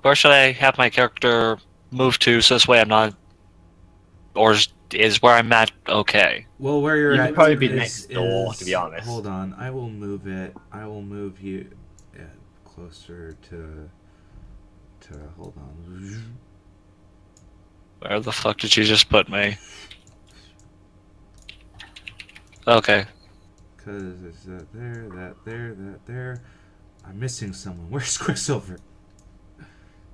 Where should I have my character move to so this way I'm not... Or is where I'm at okay? Well, where you're You at could probably be is, next door, to be honest. Hold on, I will move it. I will move you closer to. Hold on. Where the fuck did you just put me? Okay. Because it's that there, that there, that there. I'm missing someone. Where's Quicksilver?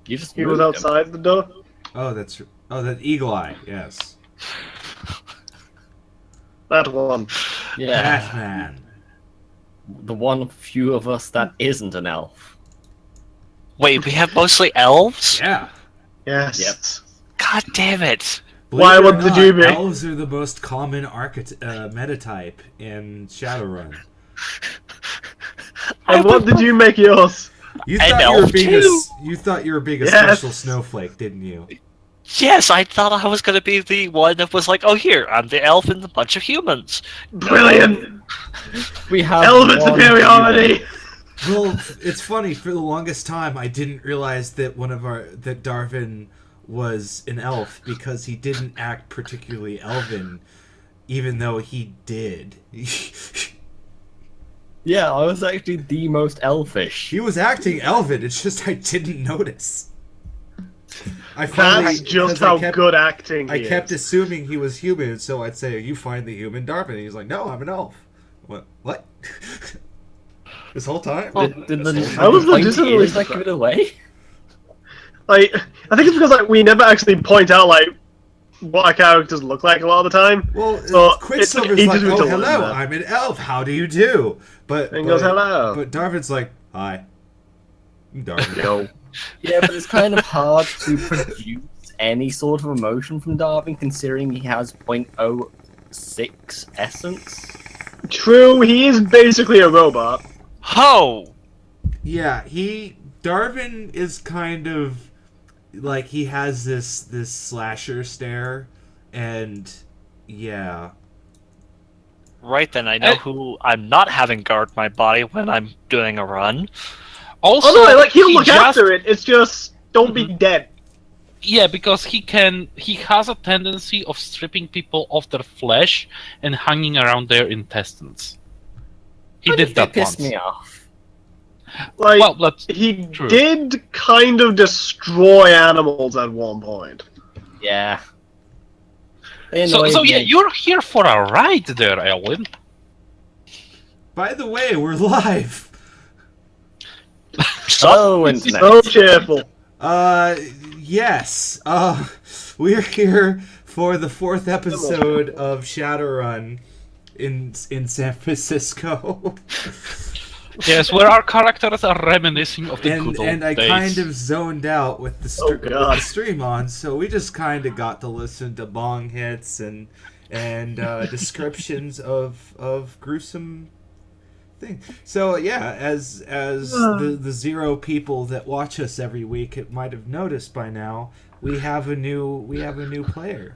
You just He was moved him. outside the door. Oh, that Eagle Eye. Yes. That one. Yeah, Batman. the one few of us that isn't an elf. Wait, we have mostly elves? Yeah. Yes. Yep. God damn it! Why Believe it or would you be? Elves are the most common metatype in Shadowrun. And what did you make yours? You An thought you were elf being too? you thought you were being a Yes. special snowflake, didn't you? Yes, I thought I was gonna be the one that was like, oh here, I'm the elf and a bunch of humans. Brilliant! We have Element one superiority! Well, it's funny. For the longest time, I didn't realize that that Darvin was an elf because he didn't act particularly elven, even though he did. Yeah, I was actually the most elfish. He was acting elven. It's just I didn't notice. That's just how good acting he I kept is. assuming he was human, so I'd say, "Are you find the human Darvin?" And he's like, "No, I'm an elf." What? This whole time? Did the I was pointy legitimately ears like give it away? Like, I think it's because like we never actually point out like what our characters look like a lot of the time. Well, So Quicksilver's it's like, easy "Oh, to learn hello, that. I'm an elf. How do you do?" But And goes, "Hello." But Darvin's like, "Hi, I'm Darvin." No. Yeah, but it's kind of hard to produce any sort of emotion from Darwin, considering he has 0.06 essence. True, he is basically a robot. Ho! Yeah, Darvin is kind of like he has this slasher stare, and yeah. Right then, I know who I'm not having guard my body when I'm doing a run. Also, Oh no, like he'll he look just, after it. It's just don't be dead. Yeah, because he has a tendency of stripping people of their flesh and hanging around their intestines. He did that pissed once. me off. Like Well, that's he true. did kind of destroy animals at one point. Yeah. They So annoyed yeah, me. you're here for a ride there, Elwin. By the way, we're live. So internet. So cheerful. Yes. We're here for the 4th episode of Shadowrun in San Francisco. Yes, where our characters are reminiscing of the good old and I days. kind of zoned out with the, Oh, God. with the stream on, so we just kind of got to listen to bong hits and descriptions of gruesome thing. So yeah, as the 0 people that watch us every week it might have noticed by now, we have a new player.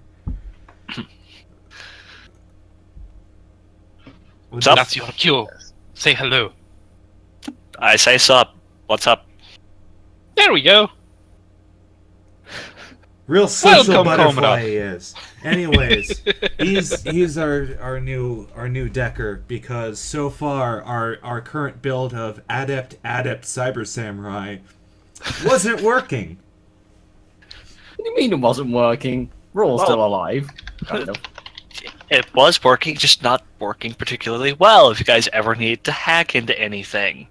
Sup? That's your cue. Say hello. I say sup. What's up? There we go. Real social Welcome, butterfly comrade. he is. Anyways, he's our new decker because so far our current build of adept cyber samurai wasn't working. What do you mean it wasn't working? We're all Well- still alive. Kind of. It was working, just not working particularly well. If you guys ever need to hack into anything,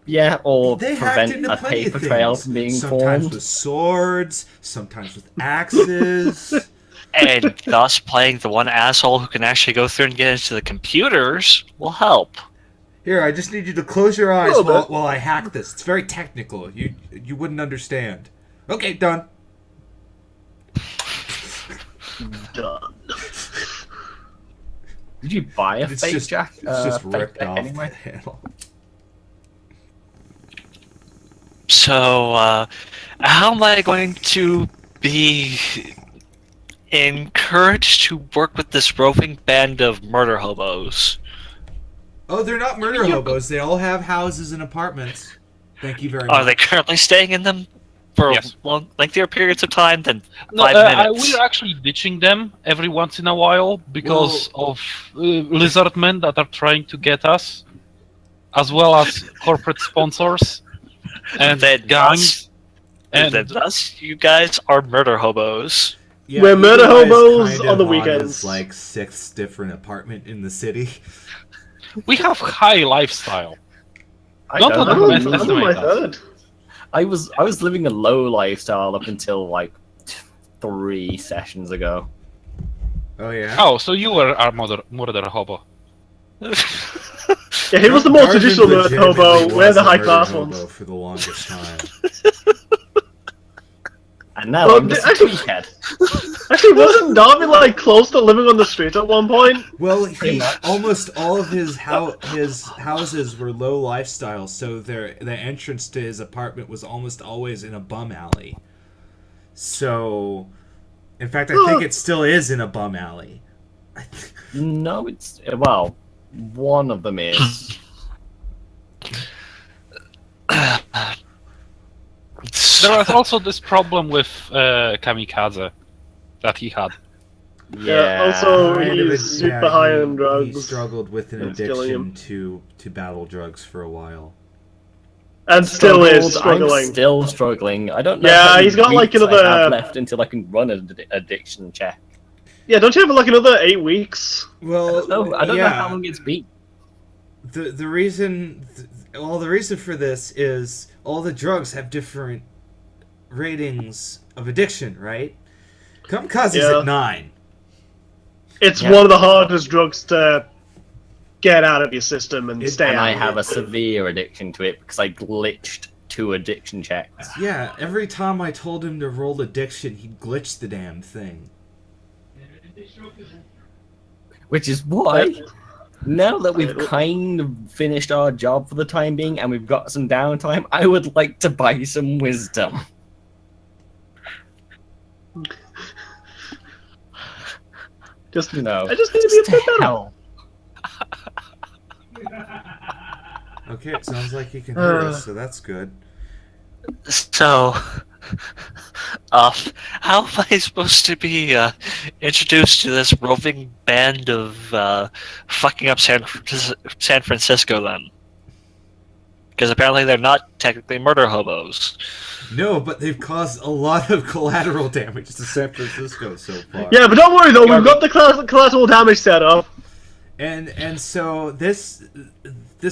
Yeah, or They hacked prevent into a plenty of paper trail things. from being Sometimes formed. with swords, sometimes with axes. and thus playing the one asshole who can actually go through and get into the computers will help. Here, I just need you to close your eyes Little bit. while I hack this. It's very technical. You wouldn't understand. Okay, done. Done. Did you buy a It's fake just jack? it's just fake ripped deck off anyway? the handle. So, how am I going to be encouraged to work with this roving band of murder hobos? Oh, they're not murder hobos. They all have houses and apartments. Thank you very much. Are they currently staying in them? for Yes. lengthier periods of time than No, 5 minutes. we're actually ditching them every once in a while because of lizard men that are trying to get us, as well as corporate sponsors and Then gangs. Then And thus, you guys are murder hobos. Yeah, We're murder Eli is hobos kind on the of weekends. his, like, sixth different apartment in the city. we have high lifestyle. I Don't don't let know. them I'm estimate on my us. third. I was living a low lifestyle up until like 3 sessions ago. Oh yeah. Oh, so you were our murder hobo. Yeah, he was the more Darvin traditional murder legitimately hobo. was We're the a high murder class hobo ones. for the longest time. And now Well, I'm just a actually- tweakhead. Actually, wasn't Darby like close to living on the street at one point? Well, Pretty much. almost all of his houses were low lifestyle, so the entrance to his apartment was almost always in a bum alley. So, in fact, I think it still is in a bum alley. No, it's well, one of them is. There was also this problem with Kamikaze that he had. Yeah, also- Kind of he's super high on drugs. He struggled with an It's killing addiction to battle drugs for a while. And still is Struggled. struggling. I'm still struggling. I don't know. Yeah, how many he's got, like, weeks I another- have left until I can run an addiction check. Yeah, don't you have like another 8 weeks? Well, No, I don't know yeah. how long it's been. The reason the reason for this is all the drugs have different ratings of addiction, right? Kamikaze's Yeah. at 9. It's Yeah. one of the hardest drugs to get out of your system and stay And out. I of have it. a severe addiction to it because I glitched 2 addiction checks. Yeah, every time I told him to roll addiction, he'd glitch the damn thing. Which is why, now that we've kind of finished our job for the time being and we've got some downtime, I would like to buy some wisdom. Just, No, I just need to be a bit better. hell. Okay, it sounds like he can hear us, so that's good. So, how am I supposed to be introduced to this roving band of fucking up San Francisco then? Because apparently they're not technically murder hobos. No, but they've caused a lot of collateral damage to San Francisco so far. Yeah, but don't worry though, we've got the collateral damage set up. And so this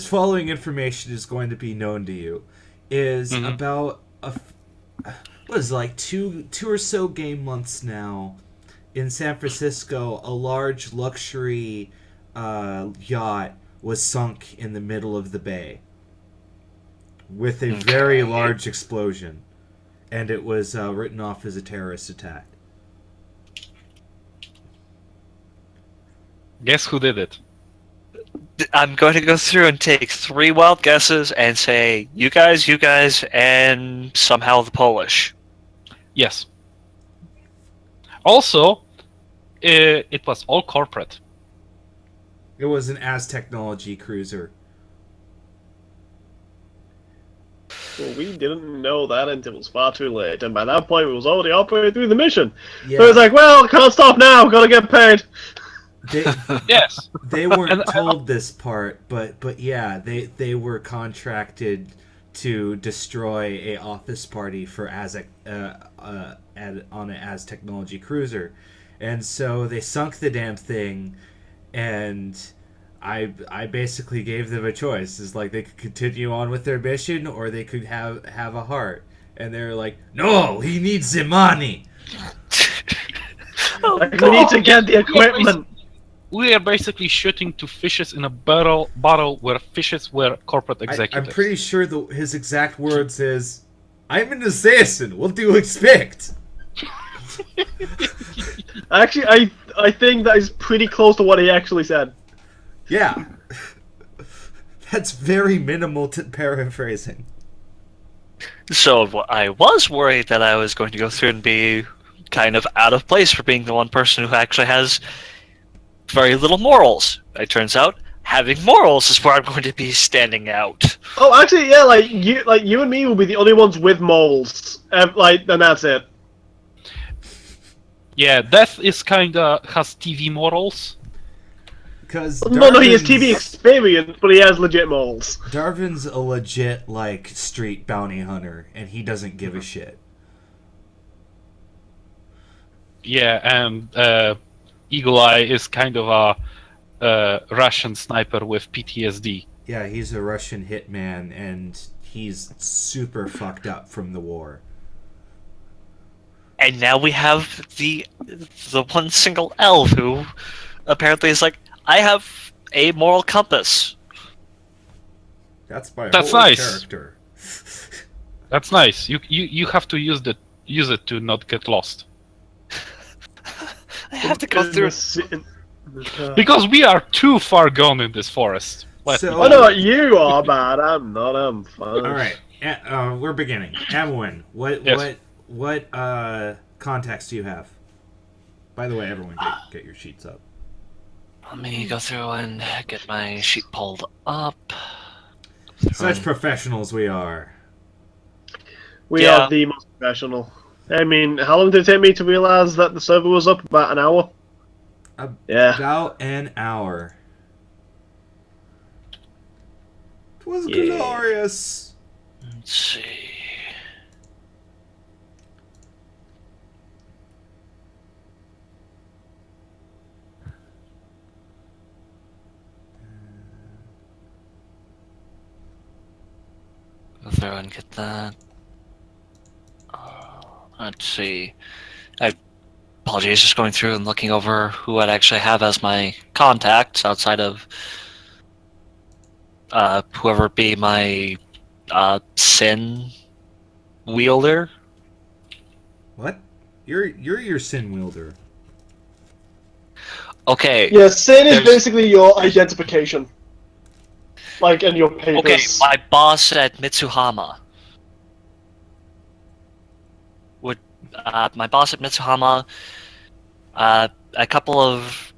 following information is going to be known to you. Is about what is it, like two or so game months now in San Francisco, a large luxury yacht was sunk in the middle of the bay with a very large explosion, and it was written off as a terrorist attack. Guess who did it? I'm going to go through and take 3 wild guesses and say you guys, and somehow the Polish. Yes. Also, it was all corporate. It was an Technology cruiser. Well, we didn't know that until it was far too late, and by that point we was already halfway through the mission. Yeah, So it's like, well, can't stop now, gotta get paid. Yes. they weren't And told this part, but yeah, they were contracted to destroy a office party for on an Technology cruiser, and so they sunk the damn thing, and I basically gave them a choice. It's like they could continue on with their mission or they could have a heart, and they're like, no, he needs the money. Like, we need to get the equipment. We are basically shooting to fishes in a bottle where fishes were corporate I'm executives. pretty sure his exact words is, I'm an assassin, what do you expect? Actually, I think that is pretty close to what he actually said. Yeah. That's very minimal paraphrasing. So I was worried that I was going to go through and be kind of out of place for being the one person who actually has very little morals. It turns out, having morals is where I'm going to be standing out. Oh, actually, yeah, you and me will be the only ones with moles. And that's it. Yeah, Death is kinda has TV morals. Because No, he has TV experience, but he has legit moles. Darvin's a legit, like, street bounty hunter, and he doesn't give a shit. Yeah, and Eagle Eye is kind of a Russian sniper with PTSD. Yeah, he's a Russian hitman, and he's super fucked up from the war. And now we have the one single elf who apparently is like, I have a moral compass. That's my That's whole nice. character. That's nice. You have to use it to not get lost. I have to go through. Because we are too far gone in this forest. So- I know what you are, bad. I'm not. I'm fine. All right, we're beginning. Amwin, Yes. what contacts do you have? By the way, everyone, get your sheets up. Let me go through and get my sheet pulled up. Such professionals we are. We Yeah. are the most professional. I mean, how long did it take me to realize that the server was up? About an hour. Yeah. About an hour. It was Yeah. glorious. Let's see. Go through and get that. Let's see. Apologies, just going through and looking over who I'd actually have as my contacts outside of whoever be my sin wielder. What? You're your sin wielder. Okay. Yeah, sin is There's- basically your identification. Like, and your papers. Okay, my boss at Mitsuhama would my boss at Mitsuhama, a couple of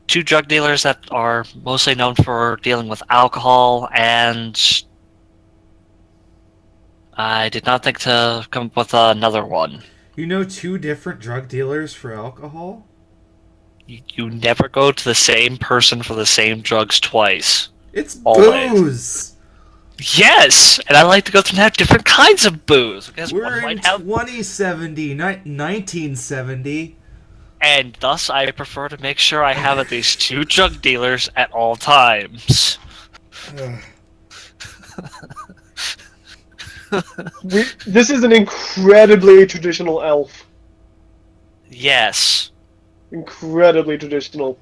two drug dealers that are mostly known for dealing with alcohol, and I did not think to come up with another one. You know 2 different drug dealers for alcohol? You never go to the same person for the same drugs twice. It's Always. booze. Yes, and I like to go through and have different kinds of booze because We're one in might have, 2070, not 1970. and thus I prefer to make sure I have at least 2 drug dealers at all times. This is an incredibly traditional elf. Yes. Incredibly traditional.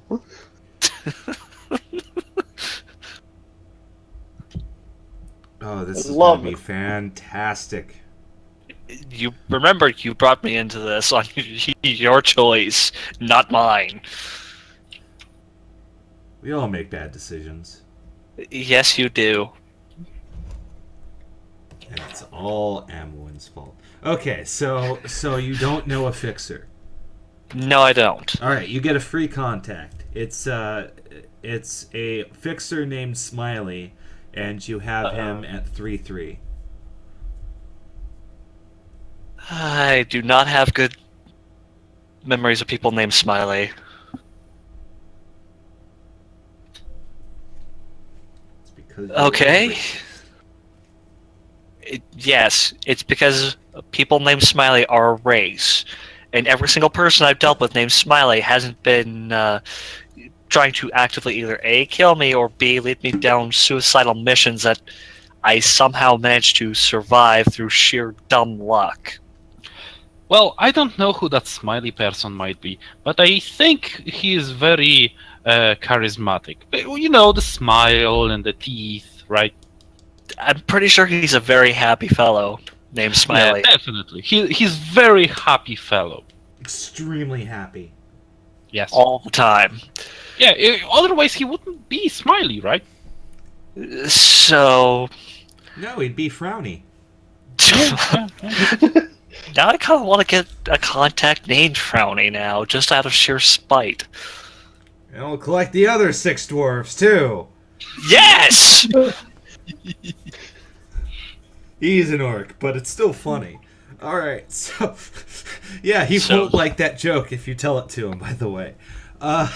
Oh, this I is love gonna be it. fantastic. You remember you brought me into this on your choice, not mine. We all make bad decisions. Yes, you do. And it's all Amwin's fault. Okay, so you don't know a fixer. No, I don't. Alright, you get a free contact. It's a fixer named Smiley, and you have him at 3-3. I do not have good memories of people named Smiley. It's because Okay. Yes, it's because people named Smiley are a race, and every single person I've dealt with named Smiley hasn't been trying to actively either A, kill me, or B, lead me down suicidal missions that I somehow managed to survive through sheer dumb luck. Well, I don't know who that smiley person might be, but I think he is very charismatic. You know, the smile and the teeth, right? I'm pretty sure he's a very happy fellow named Smiley. Yeah, definitely. He's very happy fellow. extremely happy. Yes. All the time. Yeah. Otherwise, he wouldn't be smiley, right? So No, he'd be frowny. now I kind of want to get a contact named Frowny now, just out of sheer spite. And we'll collect the other 6 dwarves, too. Yes! He's an orc, but it's still funny. Alright, so... yeah, he won't like that joke if you tell it to him, by the way. You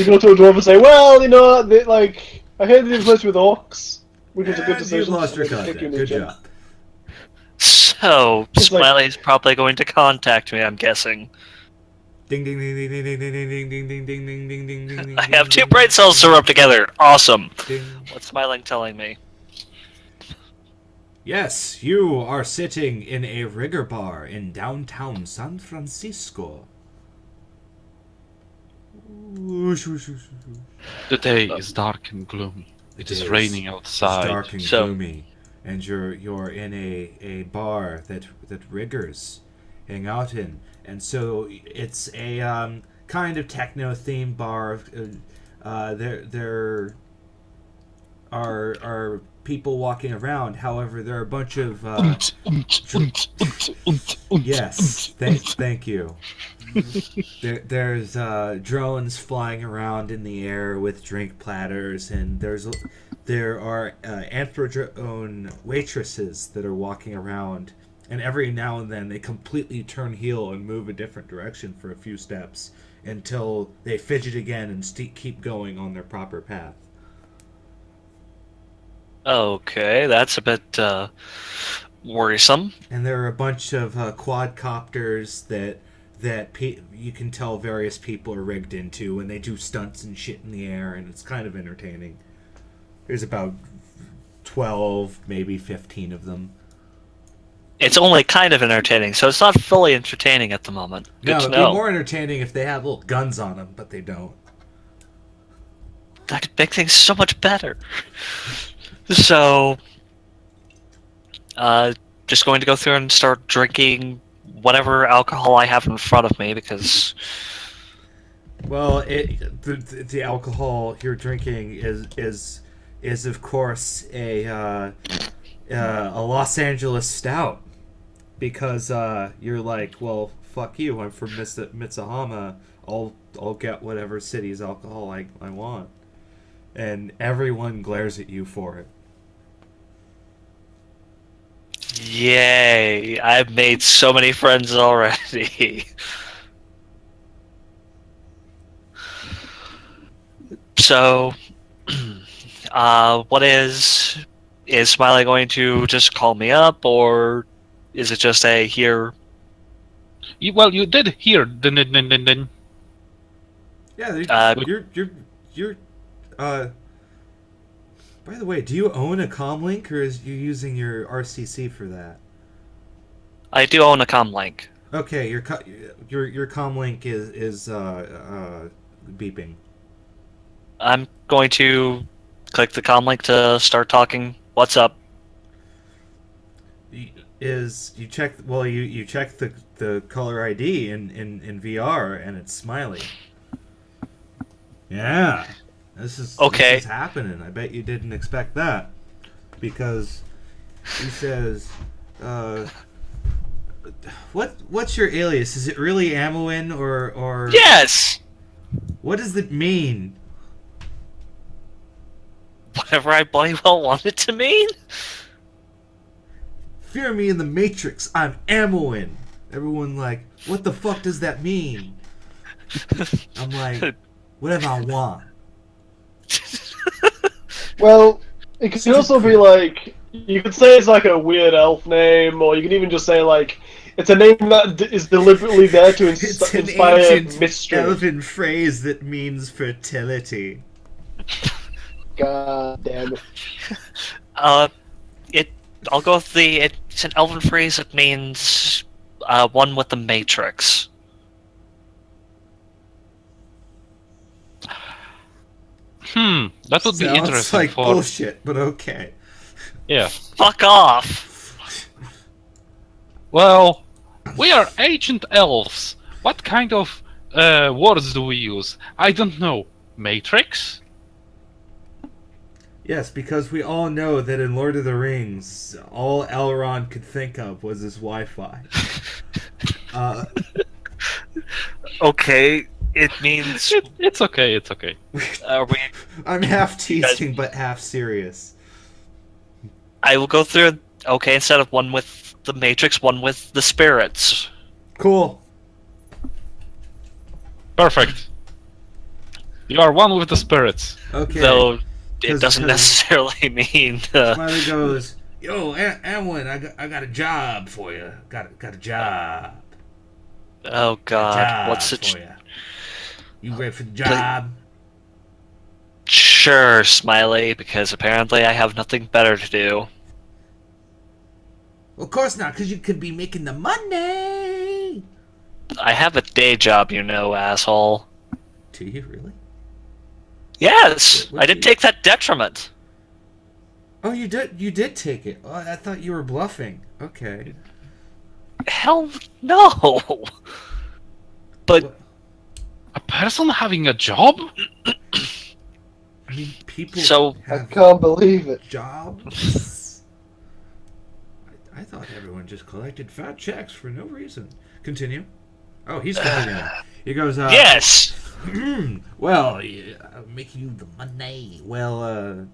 go to a dwarf and say, well, you know, I heard they replaced with orcs, which was a good decision. You lost your I'm gonna pick contact. you Good in job. So, It's like- Smiley's probably going to contact me, I'm guessing. Ding ding ding ding ding ding ding ding ding ding ding ding ding ding ding ding. I have 2 brain cells to rub together. Awesome. Ding. What's Smiling telling me? Yes, you are sitting in a rigger bar in downtown San Francisco. The day is dark and gloomy. It is raining outside. It's dark and So- gloomy, and you're in a bar that riggers hang out in, and so it's a kind of techno themed bar. There are people walking around. However, there are a bunch of yes, thank you. There's drones flying around in the air with drink platters, and there are anthro-drone waitresses that are walking around, and every now and then they completely turn heel and move a different direction for a few steps until they fidget again and keep going on their proper path. Okay, that's a bit worrisome. And there are a bunch of quadcopters that you can tell various people are rigged into, and they do stunts and shit in the air, and it's kind of entertaining. There's about 12, maybe 15 of them. It's only kind of entertaining, so it's not fully entertaining at the moment. Good No, to it'd know. be more entertaining if they had little guns on them, but they don't. That could make things so much better. So, just going to go through and start drinking whatever alcohol I have in front of me, because Well, the alcohol you're drinking is of course a Los Angeles stout, because you're like, well, fuck you, I'm from Mitsahama, I'll get whatever city's alcohol I want, and everyone glares at you for it. yay, I've made so many friends already. So, what is Smiley going to just call me up, or is it just a here? You did hear. Din. Yeah, you're by the way, do you own a comlink, or is you using your RCC for that? I do own a comlink. Okay, your comlink is beeping. I'm going to click the comlink to start talking. What's up? You check the caller ID in VR, and it's Smiley. Yeah, this is happening. I bet you didn't expect that, because he says, what's your alias? Is it really Amoin or Yes! What does it mean? Whatever I bloody well want it to mean? Fear me in the Matrix. I'm Amoin. Everyone like, what the fuck does that mean? I'm like, whatever I want. Well, it could also be like, you could say it's like a weird elf name, or you could even just say like, it's a name that is deliberately there to It's an inspire ancient mystery. elven phrase that means fertility. God damn it. I'll go with it's an elven phrase that means one with the Matrix. That would be Sounds interesting like for. bullshit, but okay. Yeah. Fuck off! Well, we are ancient elves. What kind of words do we use? I don't know. Matrix? Yes, because we all know that in Lord of the Rings, all Elrond could think of was his Wi-Fi. Okay, It means It's okay. It's okay. we. I'm half teasing but half serious. I will go through. Okay, instead of one with the Matrix, one with the spirits. Cool. Perfect. You are one with the spirits. Okay. Though it 'Cause- doesn't 'cause- necessarily mean. Smiley goes, "Yo, Anwin, I got a job for you. Got a job. Oh God, job what's it? for you? You ready for the job?" Sure, Smiley, because apparently I have nothing better to do. Well, of course not, because you could be making the money. I have a day job, you know, asshole. Do you really? Yes, What I do did you- take that detriment. Oh, you did. You did take it. Oh, I thought you were bluffing. Okay. Hell no. But What? A person having a job? I mean, people So- I have can't believe it. jobs. I thought everyone just collected fat checks for no reason. Continue. Oh, he's continuing. He goes, yes, well, yeah, I'll make you the money. Well,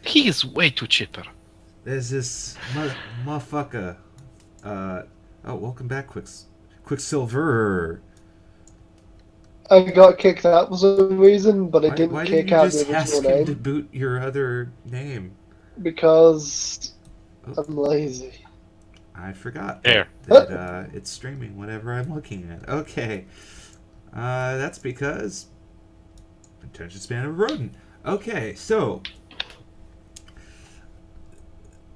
He is way too cheaper. there's this motherfucker. Oh, welcome back, Quicksilver. I got kicked out for some reason, but it didn't Why kick didn't you out just the ask original him to name boot your other name? because I'm lazy. I forgot There. that it's streaming whatever I'm looking at. Okay. That's because attention span of a rodent. Okay, so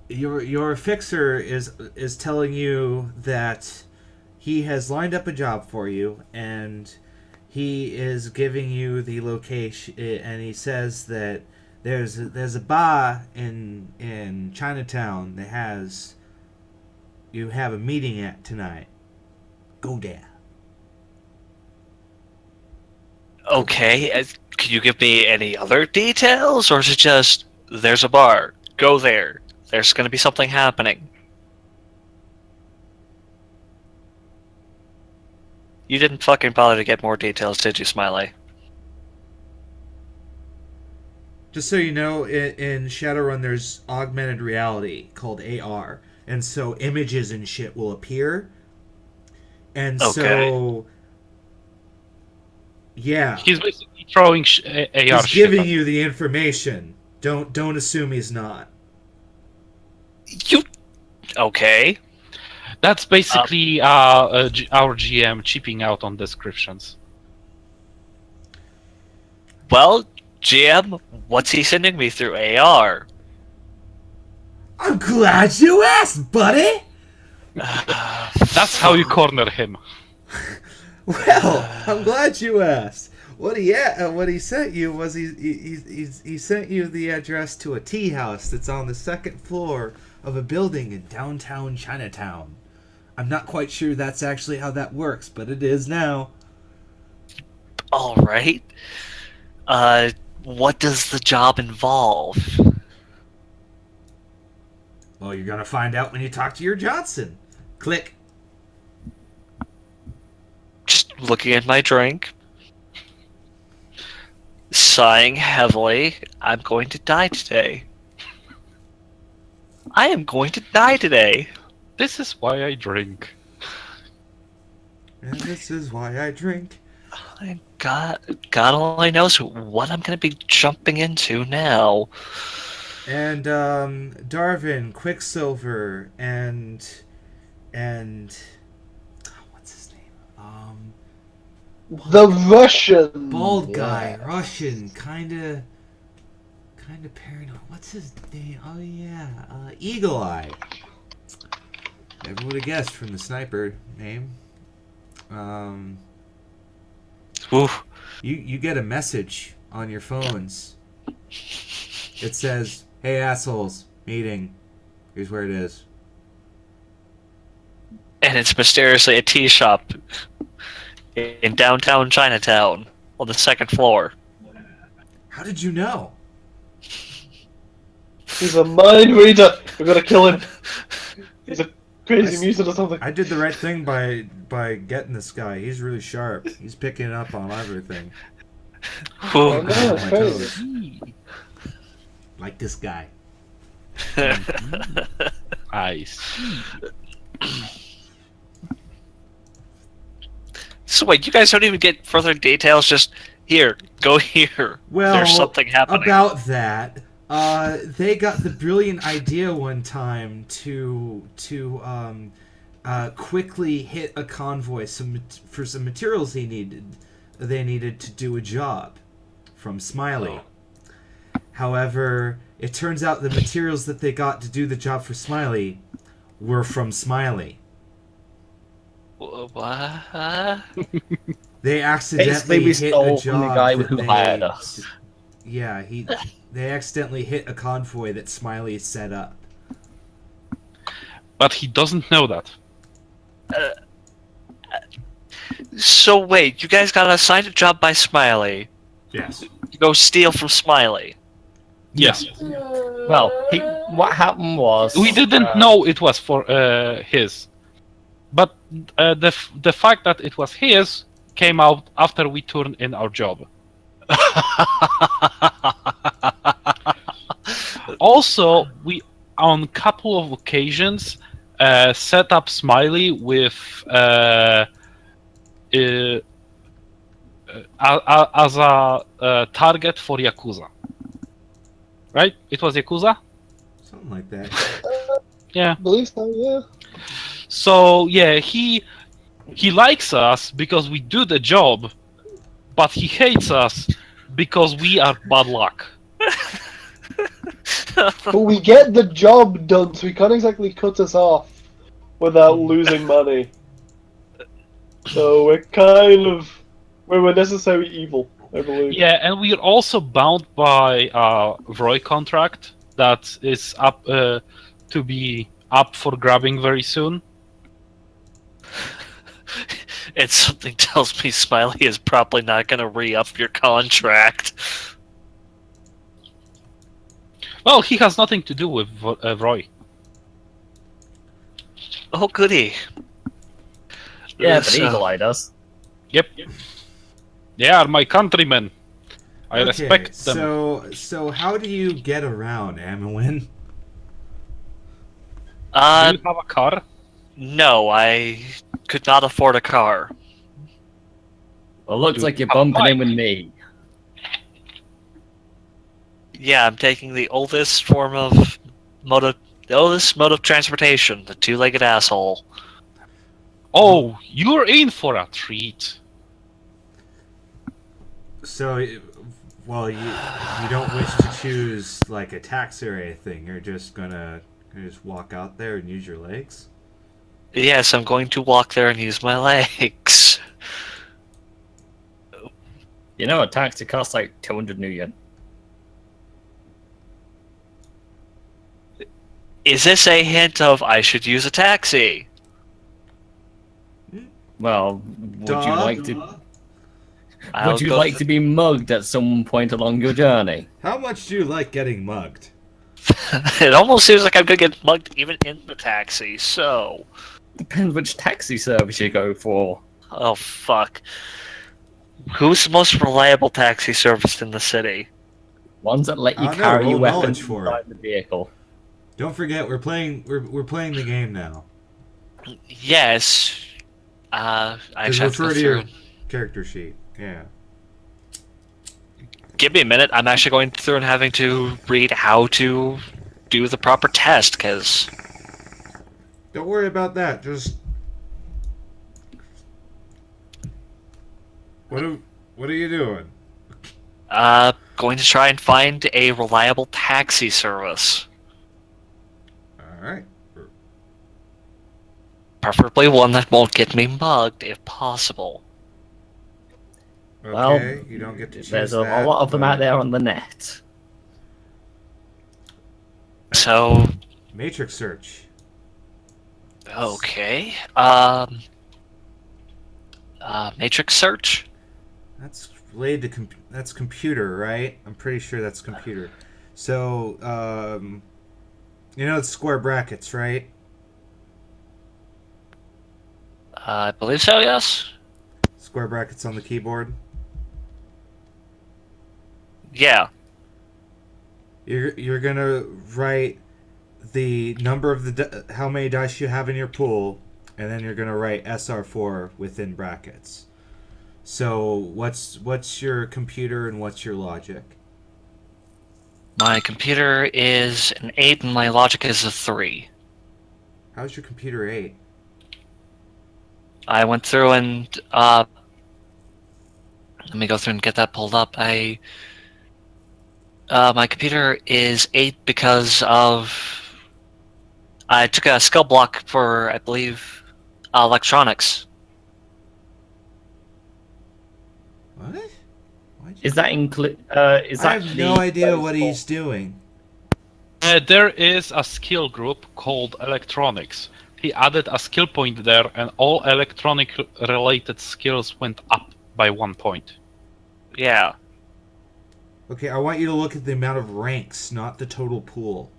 your fixer is telling you that he has lined up a job for you, and he is giving you the location, and he says that there's a bar in Chinatown that has you have a meeting at tonight. Go there. okay. Can you give me any other details, or is it just there's a bar? Go there. There's going to be something happening. You didn't fucking bother to get more details, did you, Smiley? Just so you know, in Shadowrun there's augmented reality called AR, and so images and shit will appear. And Okay. so, yeah, He's basically throwing AR he's shit giving at- you the information. Don't assume he's not. You. Okay. That's basically our GM chipping out on descriptions. Well, GM, what's he sending me through AR? I'm glad you asked, buddy. That's how you corner him. Well, I'm glad you asked. What he sent you was he sent you the address to a tea house that's on the second floor of a building in downtown Chinatown. I'm not quite sure that's actually how that works, but it is now. All right. What does the job involve? Well, you're gonna find out when you talk to your Johnson. Click. Just looking at my drink, sighing heavily. I'm going to die today. I am going to die today. This is why I drink. And this is why I drink. God only knows what I'm going to be jumping into now. And Darvin, Quicksilver, and what's his name? The Russian Bald guy, Yeah. Russian, kinda paranoid. What's his name? Oh yeah, Eagle Eye. Never would have guessed from the sniper name. Oof. You get a message on your phones. It says, "Hey assholes, meeting. Here's where it is." And it's mysteriously a tea shop in downtown Chinatown on the second floor. How did you know? He's a mind reader. We're gonna kill him. He's a Crazy Mutant or something. I did the right thing by getting this guy. He's really sharp. He's picking up on everything. Oh Ooh. no, My crazy. toes. Like this guy. I see. So wait, you guys don't even get further details. Just here, go here. Well, There's something happening. About that, they got the brilliant idea one time to quickly hit a convoy for some materials they needed to do a job from Smiley. However, it turns out the materials that they got to do the job for Smiley were from Smiley. What? They accidentally Basically, we hit stole a job from the guy that who they, hired us. Yeah, they accidentally hit a convoy that Smiley set up. But he doesn't know that. So wait, you guys got assigned a job by Smiley Yes. to go steal from Smiley. Yes. Well, what happened was We didn't know it was for his. But the fact that it was his came out after we turned in our job. Also, we on a couple of occasions set up Smiley with as a target for Yakuza. Right? It was Yakuza? Something like that. Yeah. I believe so, yeah. So yeah, he likes us because we do the job, but he hates us because we are bad luck. But we get the job done, so he can't exactly cut us off without losing money. So we're necessary evil, I believe. Yeah, and we are also bound by a Roy contract that is up to be up for grabbing very soon. And something tells me Smiley is probably not going to re-up your contract. Well, he has nothing to do with Roy. Oh, goody. Yeah, but So- Eagle Eye does. Yep. They are my countrymen. I respect them. So how do you get around, Amwin? Do you have a car? No, I could not afford a car. Well, looks like you're bumping in with me. Yeah, I'm taking the oldest mode of transportation, the two-legged asshole. Oh, you're in for a treat. So, well, you don't wish to choose like a taxi or anything. You're just walk out there and use your legs. Yes, I'm going to walk there and use my legs. You know, a taxi costs like 200 new yen. Is this a hint of I should use a taxi? Well, would you Duh. like to? I'll Would you go like to be mugged at some point along your journey? How much do you like getting mugged? It almost seems like I'm gonna get mugged even in the taxi, so... Depends which taxi service you go for. Oh, fuck. Who's the most reliable taxi service in the city? Ones that let you I know, carry roll weapons knowledge for inside it. the vehicle. Don't forget, we're playing the game now. Yes. I Just just have to refer go to through. your character sheet. Yeah. Give me a minute. I'm actually going through and having to read how to do the proper test, because... Don't worry about that. Just what are you doing? Going to try and find a reliable taxi service. All right. Preferably one that won't get me mugged, if possible. Okay, Well, you don't get to choose There's a that, lot of them but out there on the net. So, Matrix search. okay. Matrix search? That's related to that's computer, right? I'm pretty sure that's computer. So, you know it's square brackets, right? I believe so, yes? Square brackets on the keyboard. Yeah. You're gonna write the number of how many dice you have in your pool, and then you're gonna write SR4 within brackets. So what's your computer and what's your logic? My computer is an 8 and my logic is a 3. How's your computer 8? I went through and, let me go through and get that pulled up. My computer is 8 because of... I took a skill block for, I believe, electronics. What? Why'd you... Is that include? Is I that have the no idea what first he's doing. There is a skill group called Electronics. He added a skill point there, and all electronic-related skills went up by 1 point. Yeah. Okay, I want you to look at the amount of ranks, not the total pool.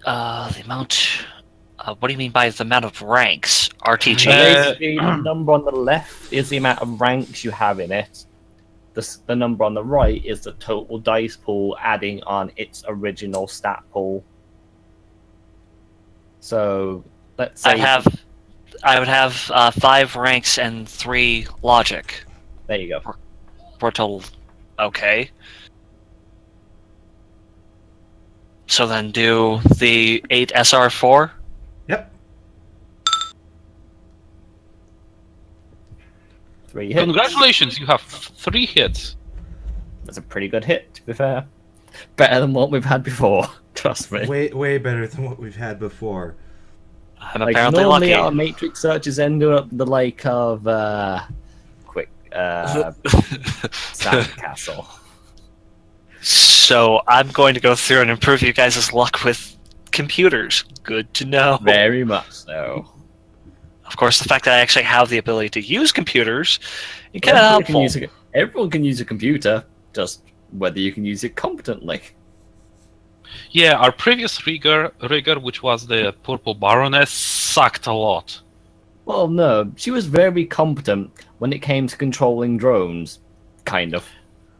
The amount... what do you mean by the amount of ranks? RTG? Basically, the number on the left is the amount of ranks you have in it. The number on the right is the total dice pool adding on its original stat pool. So let's say I would have 5 ranks and 3 logic. there you go. For a total... Okay. So then do the 8 SR4? Yep. 3 hits. Congratulations, you have 3 hits. That's a pretty good hit, to be fair. Better than what we've had before. Trust me. Way better than what we've had before. I'm Like apparently normally lucky. our matrix searches end up the like of quick sandcastle. So I'm going to go through and improve you guys' luck with computers. Good to know. Very much so. Of course, the fact that I actually have the ability to use computers, it kind of helpful. Everyone can use a computer, just whether you can use it competently. Yeah, our previous rigger, which was the Purple Baroness, sucked a lot. Well, no, she was very competent when it came to controlling drones, kind of.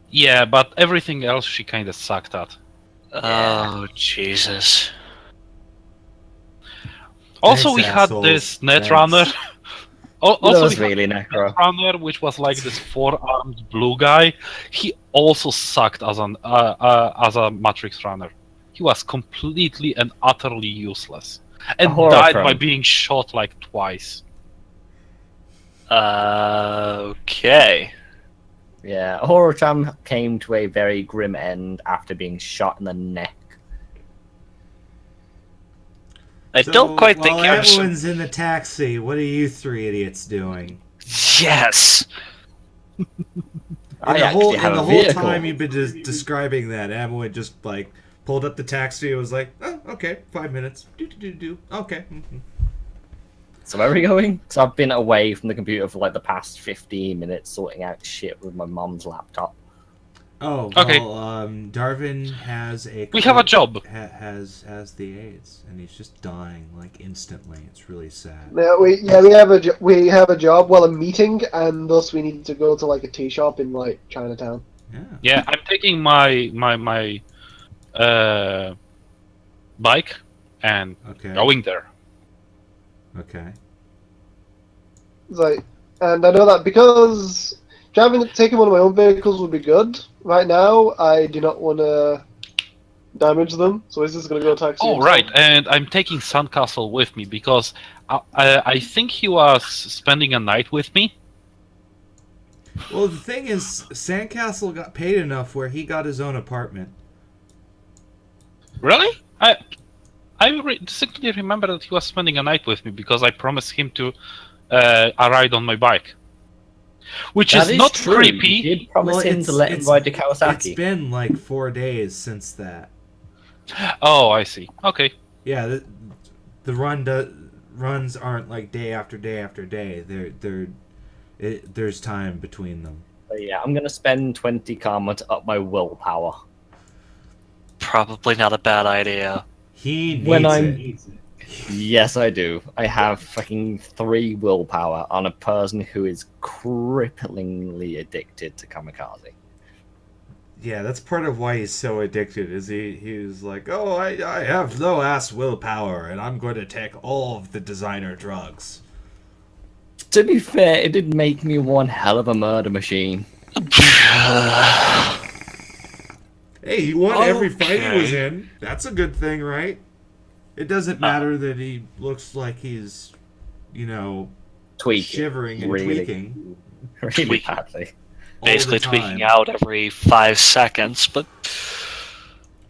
Yeah, but everything else she kind of sucked at. Oh, Jesus. Also, Thanks, we had assholes. this Thanks. Netrunner. Also, That was we had really necro. Netrunner, which was like this 4-armed blue guy. He also sucked as a Matrix runner. He was completely and utterly useless, and horror died crime. by being shot like twice. Okay. Yeah, Horotram came to a very grim end after being shot in the neck. I don't quite think while you're... everyone's in the taxi, what are you 3 idiots doing? Yes! I And actually have the a whole vehicle. time you've been describing that, Amwood just like pulled up the taxi and was like, "Oh, okay, 5 minutes. Do. Okay." Mm-hmm. So where are we going? So I've been away from the computer for like the past 15 minutes sorting out shit with my mom's laptop. Oh, Okay. well, Darvin has a. We have a job. Has the AIDS, and he's just dying like instantly. It's really sad. Yeah, we have a job, well, a meeting, and thus we need to go to like a tea shop in like Chinatown. Yeah. Yeah, I'm taking my bike and Okay. going there. Okay. It's like, and I know that because taking one of my own vehicles would be good. Right now, I do not want to damage them, so he's just going to go taxi. Oh, himself. right, and I'm taking Sandcastle with me because I think he was spending a night with me. Well, the thing is, Sandcastle got paid enough where he got his own apartment. Really? I distinctly remember that he was spending a night with me because I promised him to a ride on my bike. Which That is not true. creepy. You did promise him to let him it's- ride the It's Kawasaki. been like 4 days since that. Oh, I see. Okay. Yeah, the runs aren't like day after day after day. There's time between them. So yeah, I'm gonna spend 20 karma to up my willpower. Probably not a bad idea. He needs When it. Yes, I do. I have fucking 3 willpower on a person who is cripplingly addicted to kamikaze. Yeah, that's part of why he's so addicted. Is he's like, oh, I have low ass willpower, and I'm going to take all of the designer drugs. To be fair, it did make me one hell of a murder machine. Hey, he won every fight he was Okay. in. That's a good thing, right? It doesn't matter that he looks like he's, Tweaking. shivering and Really. tweaking. Really Tweaking. badly. all the Basically time. tweaking out every 5 seconds, but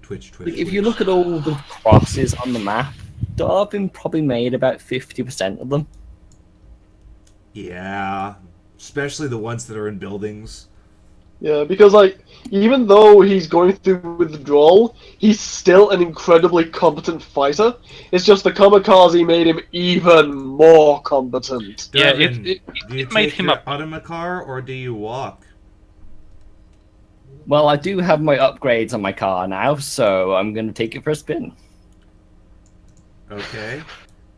Twitch. Like, if you look at all the crosses on the map, Darwin probably made about 50% of them. Yeah, especially the ones that are in buildings. Yeah, because like even though he's going through withdrawal, he's still an incredibly competent fighter. It's just the kamikaze made him even more competent. Yeah, Darwin, it do you made take him your a. automacar or do you walk? Well, I do have my upgrades on my car now, so I'm going to take it for a spin. Okay.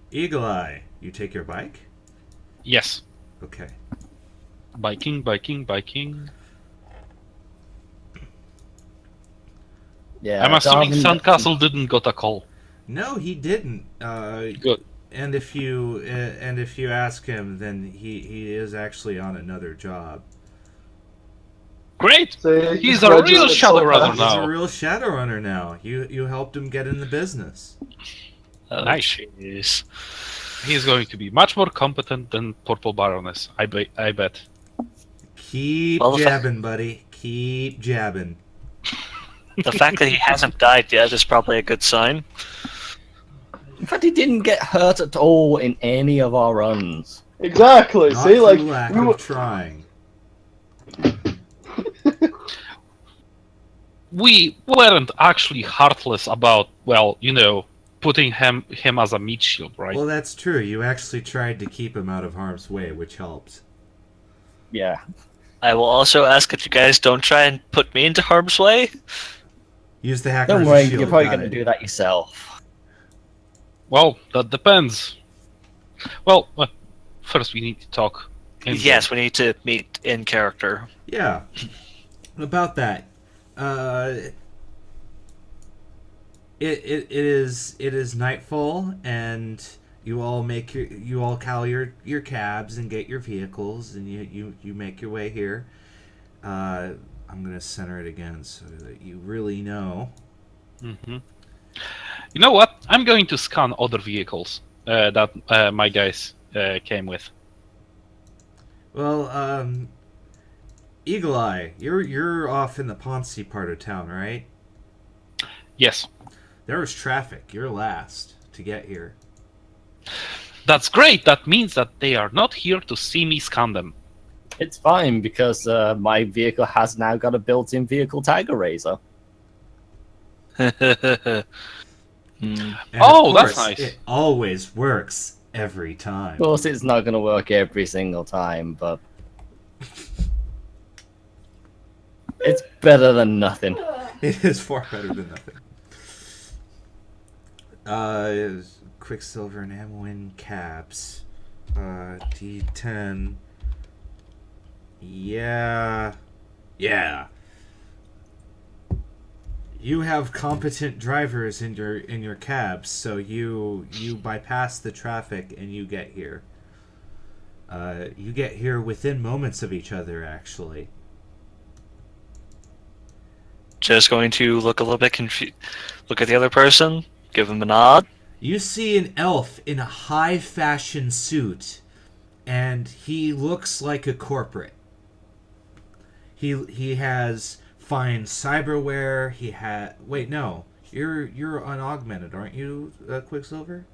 Eagle Eye, you take your bike? Yes. Okay. Biking. Yeah, I'm assuming Darwin- Sandcastle didn't got a call. No, he didn't. Good. And if you ask him, then he is actually on another job. Great. So He's a real registered Shadowrunner He's now. a real Shadowrunner now. You helped him get in the business. oh, Nice. jeez. He's going to be much more competent than Purple Baroness. I bet. Keep Well, the fa- jabbing, buddy. Keep jabbing. The fact that he hasn't died yet is probably a good sign. In fact, he didn't get hurt at all in any of our runs. Exactly. Not See, through like lack we were- of trying. We weren't actually heartless about, well, putting him as a meat shield, right? Well, that's true. You actually tried to keep him out of harm's way, which helps. Yeah. I will also ask that you guys don't try and put me into harm's way. Use the hacker Don't as a worry, shield. you're probably got going to it. do that yourself. Well, that depends. Well, first we need to talk. Yes, we need to meet in character. Yeah. About that. It is nightfall, and you all call your cabs and get your vehicles, and you make your way here. I'm gonna center it again so that you really know. Hmm. You know what? I'm going to scan other vehicles that my guys came with. Well, Eagle Eye, you're off in the Ponce part of town, right? Yes, There was traffic. You're last to get here. that's great. That means that they are not here to see me scan them. It's fine, because my vehicle has now got a built-in vehicle tag eraser. And Oh, of that's course, nice. It always works every time. Of course, it's not going to work every single time, but it's better than nothing. It is far better than nothing. Quicksilver and Amwin caps. D10. Yeah. You have competent drivers in your cabs, so you bypass the traffic and you get here. You get here within moments of each other, actually. Just going to look a little bit confused. Look at the other person, give him a nod. You see an elf in a high fashion suit, and he looks like a corporate. He has fine cyberware. Wait, no, you're unaugmented, aren't you, Quicksilver?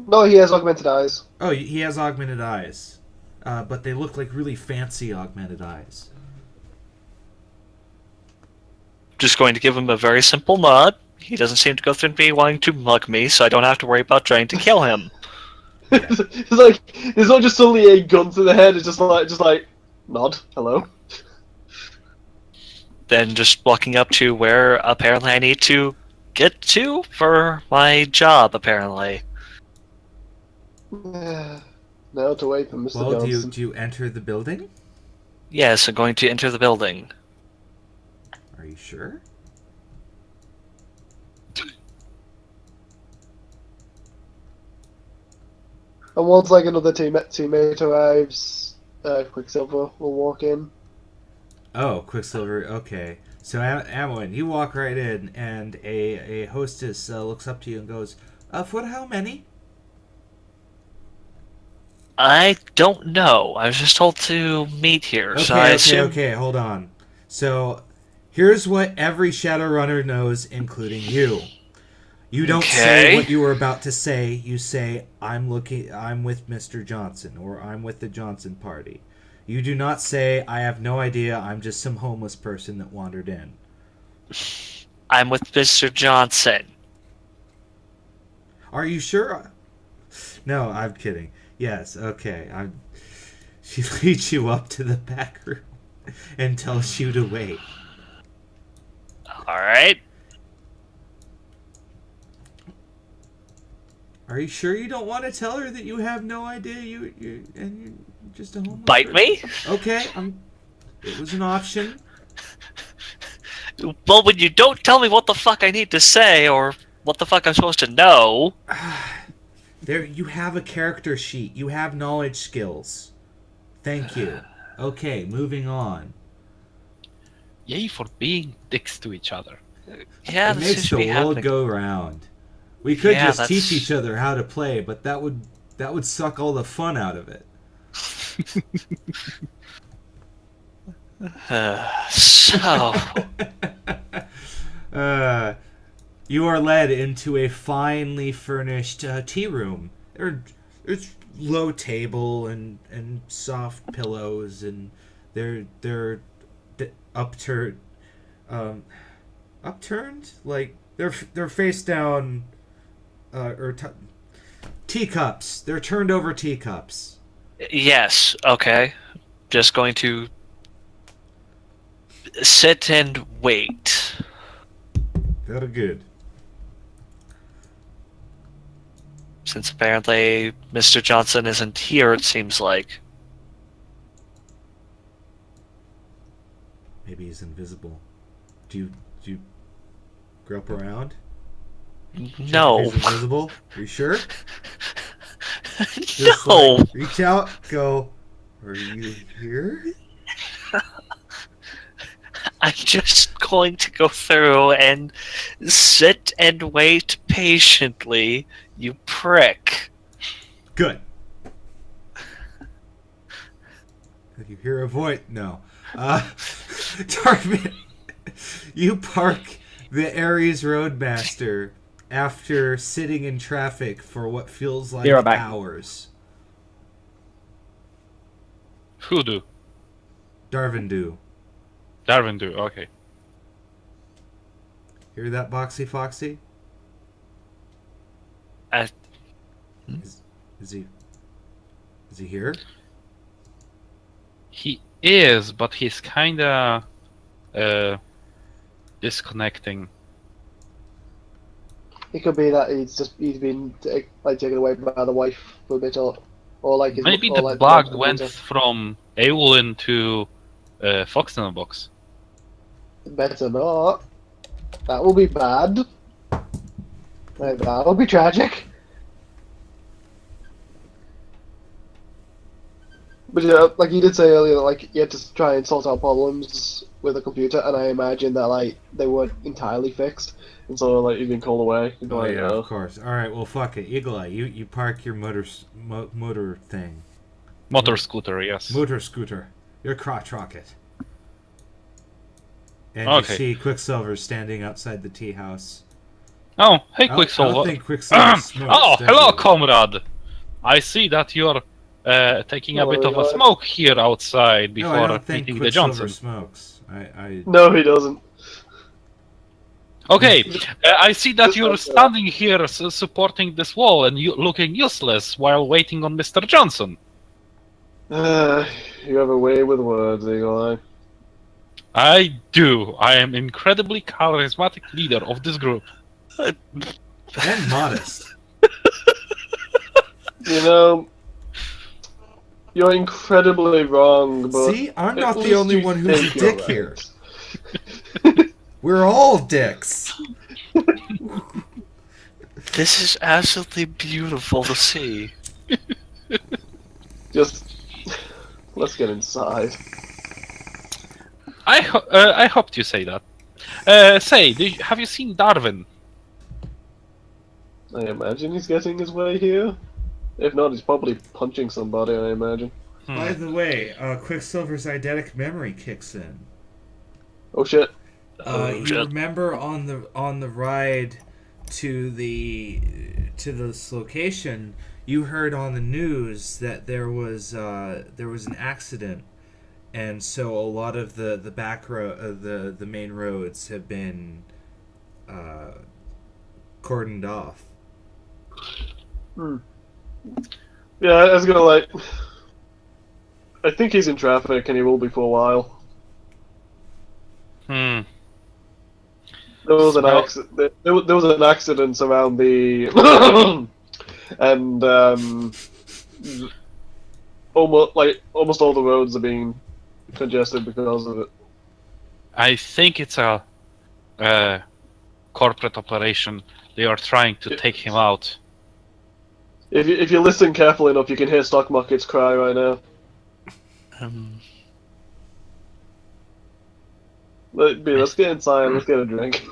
No, he has augmented eyes. Oh, he has augmented eyes, but they look like really fancy augmented eyes. Just going to give him a very simple nod. He doesn't seem to go through me wanting to mug me, so I don't have to worry about trying to kill him. It's like it's not just suddenly a gun to the head. It's just like nod, hello. Then just walking up to where apparently I need to get to for my job, apparently. Now to wait for Mr. Well, Johnson. do you enter the building? Yes, I'm going to enter the building. Are you sure? And once like another teammate arrives, Quicksilver will walk in. Oh, Quicksilver. Okay. So, Amwin, you walk right in, and a hostess looks up to you and goes, "For how many?" I don't know. I was just told to meet here, so I assume... Okay. Hold on. So, here's what every Shadowrunner knows, including you. You don't say Okay. what you were about to say. You say, I'm with Mr. Johnson, or I'm with the Johnson party. You do not say, I have no idea, I'm just some homeless person that wandered in. I'm with Mr. Johnson. Are you sure? No, I'm kidding. Yes, okay. She leads you up to the back room and tells you to wait. Alright. Are you sure you don't want to tell her that you have no idea you're just a homeless Bite person? me? Okay, it was an option. Well, when you don't tell me what the fuck I need to say, or what the fuck I'm supposed to know... There, you have a character sheet. You have knowledge skills. Thank you. Okay, moving on. Yay for being dicks to each other. Yeah, It this makes seems the to be world happening. go round. We could Yeah, just teach that's- each other how to play, but that would suck all the fun out of it. So... You are led into a finely furnished tea room. There's low table and soft pillows, and they're upturned, like they're face down, teacups. They're turned over teacups. Yes, okay. Just going to sit and wait. Very good. Since apparently Mr. Johnson isn't here, it seems like. Maybe he's invisible. Do you grope around? No. Check if he's invisible. Are you sure? Just No! like, reach out, go. Are you here? I'm just going to go through and sit and wait patiently, you prick. Good. Did you hear a voice? No. Darkman, you park the Ares Roadmaster after sitting in traffic for what feels like You're back. hours. Who do? Darvin do. Darwin do, okay. Hear that, Boxy Foxy? Is he here? He is, but he's kinda disconnecting. It could be that he's been taken away by the wife for a bit, or like his, Maybe or the like bug went computer. from Eowyn to Fox in a Box. Better not. That will be bad. Like, that will be tragic. But yeah, like you did say earlier, like you had to try and sort out problems with the computer, and I imagine that like they weren't entirely fixed, and so like you've been called away. Oh yeah, of course. All right, well fuck it, Eagle Eye. You park your motor thing, Motor scooter, yes. motor scooter, your crotch rocket, and Okay. you see Quicksilver standing outside the tea house. Oh, hey, I don't Quicksilver. think Quicksilver smokes. Oh, does hello, he? comrade. I see that you're taking a bit of a Hello. smoke here outside No, I before don't think meeting the Quicksilver Johnson. smokes. I No, he doesn't. Okay, I see that Just you're like that. standing here supporting this wall and you looking useless while waiting on Mr. Johnson. You have a way with words, Eagle Eye. I do. I am incredibly charismatic leader of this group. and modest. You know, you're incredibly wrong, but See, I'm at not the least only you one who's a think you're dick here. right. We're all dicks. This is absolutely beautiful to see. Just let's get inside. I hoped you say that. Have you seen Darwin? I imagine he's getting his way here. If not, he's probably punching somebody, I imagine. By the way, Quicksilver's eidetic memory kicks in. Oh shit. Oh, You shit. remember on the ride to this location, you heard on the news that there was an accident, and so a lot of the back the main roads have been cordoned off. Yeah, I was gonna like. I think he's in traffic, and he will be for a while. Hmm. There was an Smell- accident. There was an accident around the, and almost all the roads are being congested because of it. I think it's a corporate operation. They are trying to take him out. If you listen carefully enough, you can hear stock markets cry right now. Let's get inside. Let's get a drink.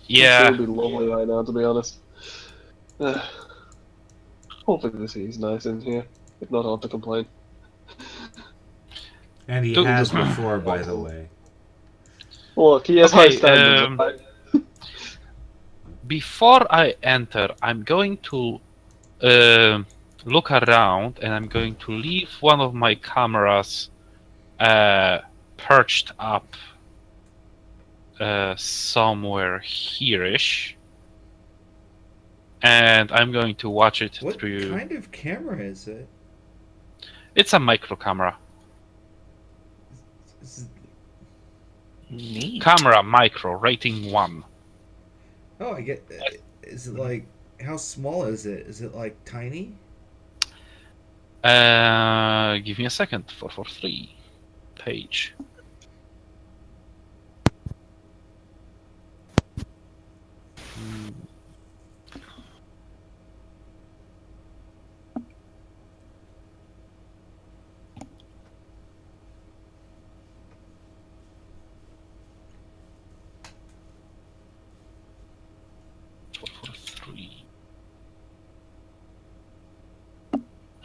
Yeah. It would be lovely right now, to be honest. Hopefully the sea's nice in here. If not, I'll have to complain. And he Dude, has before, by the way. Look, he has high Okay, standards. Right? Before I enter, I'm going to look around, and I'm going to leave one of my cameras perched up somewhere here-ish. And I'm going to watch it What through. kind of camera is it? It's a micro camera. Is Neat. Camera micro, rating 1. Oh, I get. Is it like how small is it? Is it like tiny? Give me a second. 443 page.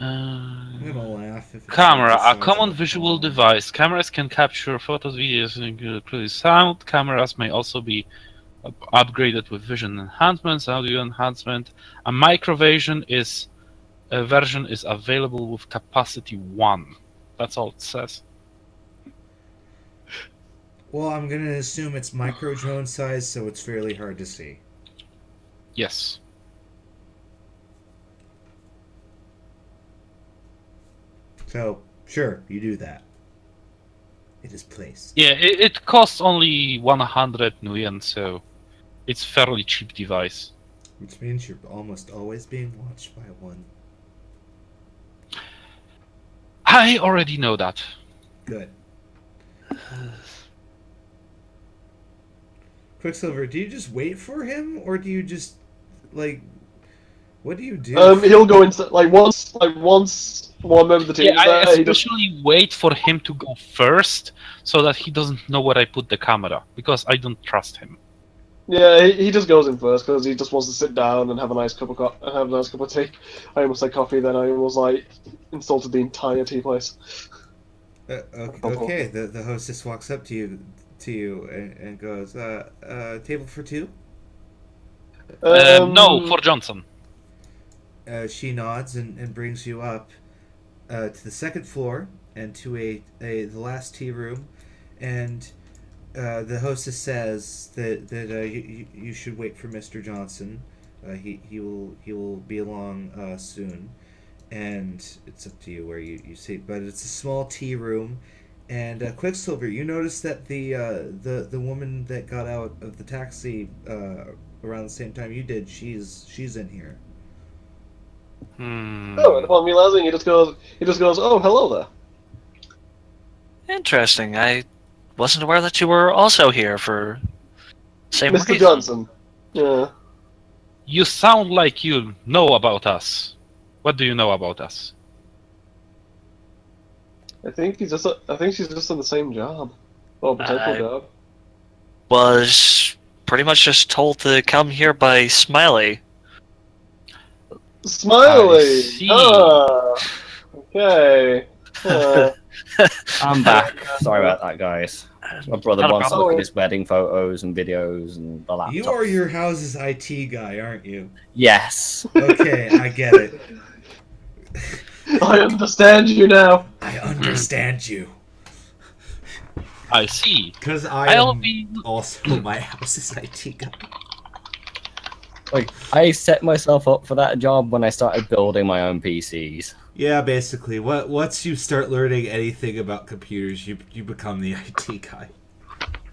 I'm gonna laugh if it's Camera, like the a size common of a visual phone. device. Cameras can capture photos, videos, and include sound. Cameras may also be upgraded with vision enhancements, audio enhancement. A micro version is available with capacity 1. That's all it says. Well, I'm gonna assume it's micro drone size, so it's fairly hard to see. Yes. So, sure, you do that. It is placed. Yeah, it costs only 100 nuyen, so it's fairly cheap device. Which means you're almost always being watched by one. I already know that. Good. Quicksilver, do you just wait for him, or do you just like, what do you do? He'll go into once one member of the team Yeah, is I there. He just especially wait for him to go first, so that he doesn't know where I put the camera, because I don't trust him. he just goes in first because he just wants to sit down and have a nice cup of tea. I almost said coffee, then I almost insulted the entire tea place. Okay. The hostess walks up to you and goes, table for two? No, for Johnson. She nods and brings you up to the second floor and to the last tea room, and the hostess says that you should wait for Mr. Johnson. He will be along soon, and it's up to you where you sit. But it's a small tea room, and Quicksilver, you notice that the woman that got out of the taxi around the same time you did, she's in here. Oh, and upon realizing, he just goes, "Oh, hello there." Interesting. I wasn't aware that you were also here for same Mr. reason. Johnson. Yeah. You sound like you know about us. What do you know about us? I think she's just on the same job. Or potential I- job. Was pretty much just told to come here by Smiley. Smiley! see. Okay. I'm back. Sorry about that, guys. My brother Not a wants to problem. look at his wedding photos and videos and the laptop. You are your house's IT guy, aren't you? Yes. Okay, I get it. I understand you now. I understand you. I see. Because I I'll am be. also my house's IT guy. Like, I set myself up for that job when I started building my own PCs. Yeah, basically. Once you start learning anything about computers, you become the IT guy.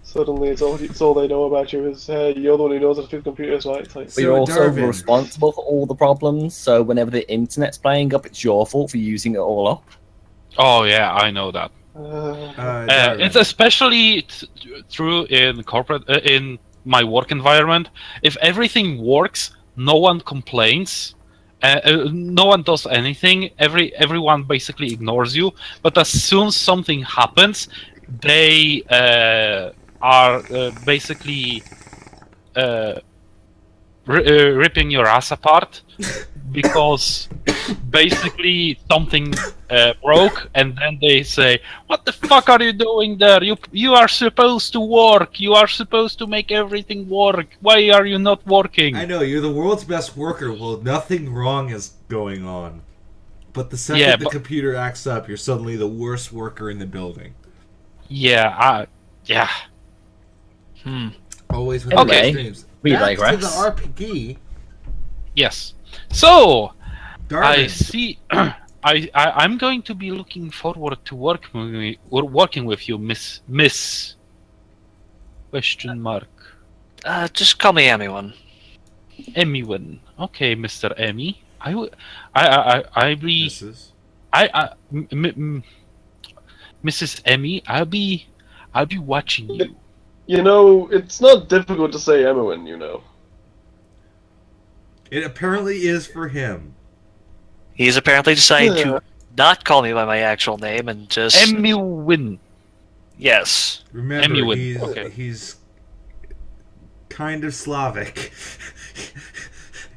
Suddenly, it's all they know about you is, hey, you're the one who knows how to fix computers, right? It's like, But So, you're also Darwin. responsible for all the problems, so whenever the internet's playing up, it's your fault for using it all up. Oh yeah, I know that. Darwin. It's especially true in corporate, in my work environment. If everything works, no one complains. No one does anything. Everyone basically ignores you. But as soon as something happens, they are basically ripping your ass apart because basically something broke, and then they say, "What the fuck are you doing there? You are supposed to work. You are supposed to make everything work. Why are you not working?" I know, you're the world's best worker. Well, nothing wrong is going on. But the second Yeah, the but- computer acts up, you're suddenly the worst worker in the building. Yeah, yeah. Always with Okay. the dreams. We Back digress. to the RPG. Yes. So Darwin. I see. I'm going to be looking forward to working with you, Miss. Question mark. Just call me anyone. Emmy. Okay, Mr. Emmy. I be Mrs. Mrs. Emmy. I'll be watching you. you know, it's not difficult to say Emowyn, you know. It apparently is for him. He's apparently decided Yeah. to not call me by my actual name and just Emmy. yes. Remember, Emewin, he's okay. he's kind of Slavic.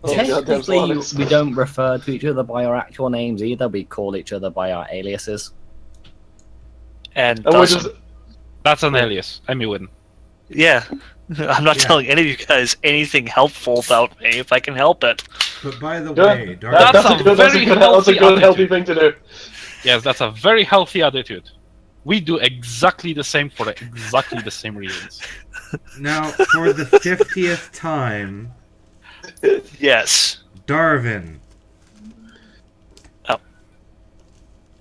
Oh, goddamn Technically, Slavs. we don't refer to each other by our actual names either. We call each other by our aliases. And And we're thus, just, That's an alias. Emmy. yeah. I'm not Yeah. telling any of you guys anything helpful about me if I can help it. But by the Yeah, way, Darwin, That's that's a a good, very healthy healthy attitude. thing to do. Yes, that's a very healthy attitude. We do exactly the same for exactly the same reasons. now for the 50th time, Yes. Darwin.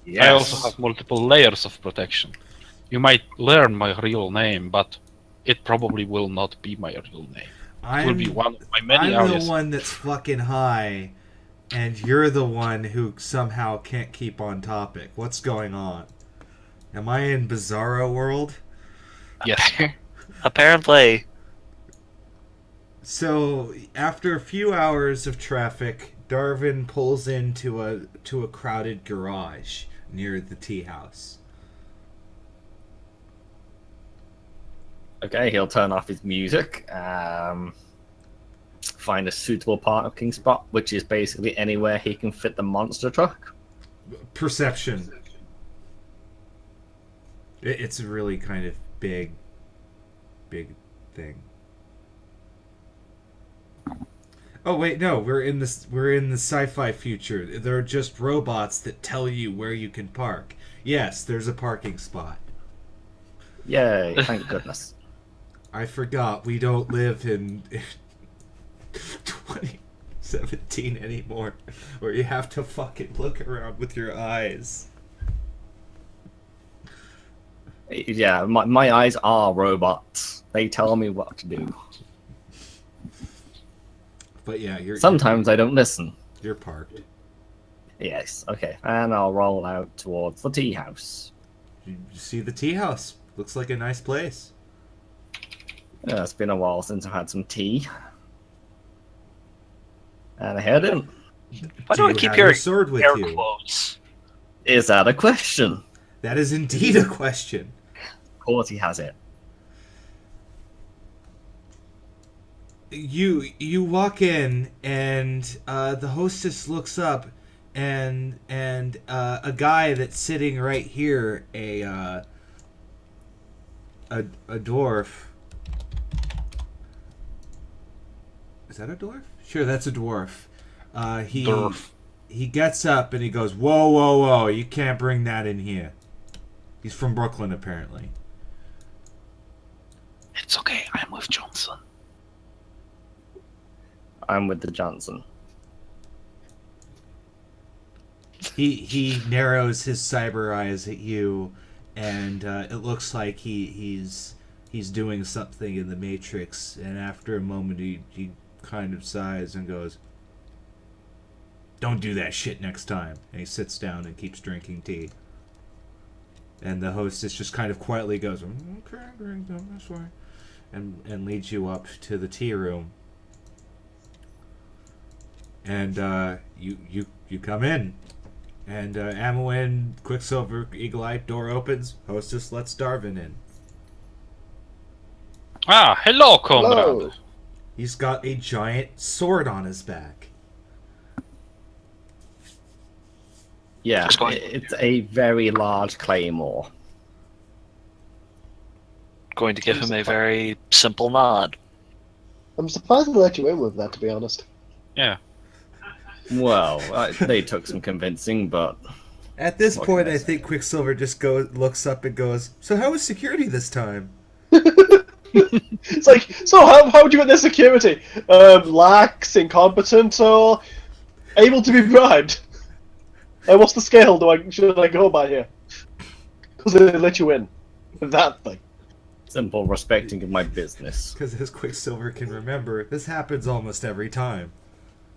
Yes. I also have multiple layers of protection. You might learn my real name, but it probably will not be my real name. It will be one of my many I'm aliases. the one that's fucking high, and you're the one who somehow can't keep on topic. What's going on? Am I in Bizarro World? Yes. Apparently. So after a few hours of traffic, Darwin pulls into a crowded garage near the tea house. Okay, he'll turn off his music, find a suitable parking spot, which is basically anywhere he can fit the monster truck. Perception. It's a really kind of big thing. Oh wait, no, we're in the sci-fi future. There are just robots that tell you where you can park. Yes, there's a parking spot. Yay, thank goodness. I forgot we don't live in 2017 anymore, where you have to fucking look around with your eyes. Yeah, my eyes are robots. They tell me what to do. But yeah, Sometimes I don't listen. you're parked. Yes, okay. And I'll roll out towards the tea house. You see the tea house. Looks like a nice place. Yeah, it's been a while since I've had some tea. And I head in. Why do I you keep have your hearing sword with air you? quotes? Is that a question? That is indeed a question. Of course he has it. You walk in and the hostess looks up and a guy that's sitting right here, a dwarf. Is that a dwarf? Sure, that's a dwarf. He Dwarf. he gets up and he goes, "Whoa, whoa, whoa! You can't bring that in here." He's from Brooklyn, apparently. It's okay, I'm with Johnson. I'm with the Johnson. He narrows his cyber eyes at you, and it looks like he's doing something in the Matrix. And after a moment, he kind of sighs and goes, "Don't do that shit next time." And he sits down and keeps drinking tea. And the hostess just kind of quietly goes, "Okay, drink them, that's fine," and leads you up to the tea room. And you come in. And Amowin, Quicksilver, Eagle Eye, door opens. Hostess lets Darvin in. Ah, hello, comrade. Hello. He's got a giant sword on his back. Yeah, Just going- it's a very large claymore. Going to give him a very simple nod. I'm surprised they let you in with that, to be honest. Yeah. Well, they took some convincing, but At this What point, can I I say? think Quicksilver just looks up and goes, "So how was security this time?" It's like, so how would you get their security? Lax, incompetent, or able to be bribed? What's the scale should I go by here? Because they let you in. That thing. simple respecting of my business. Because as Quicksilver can remember, this happens almost every time.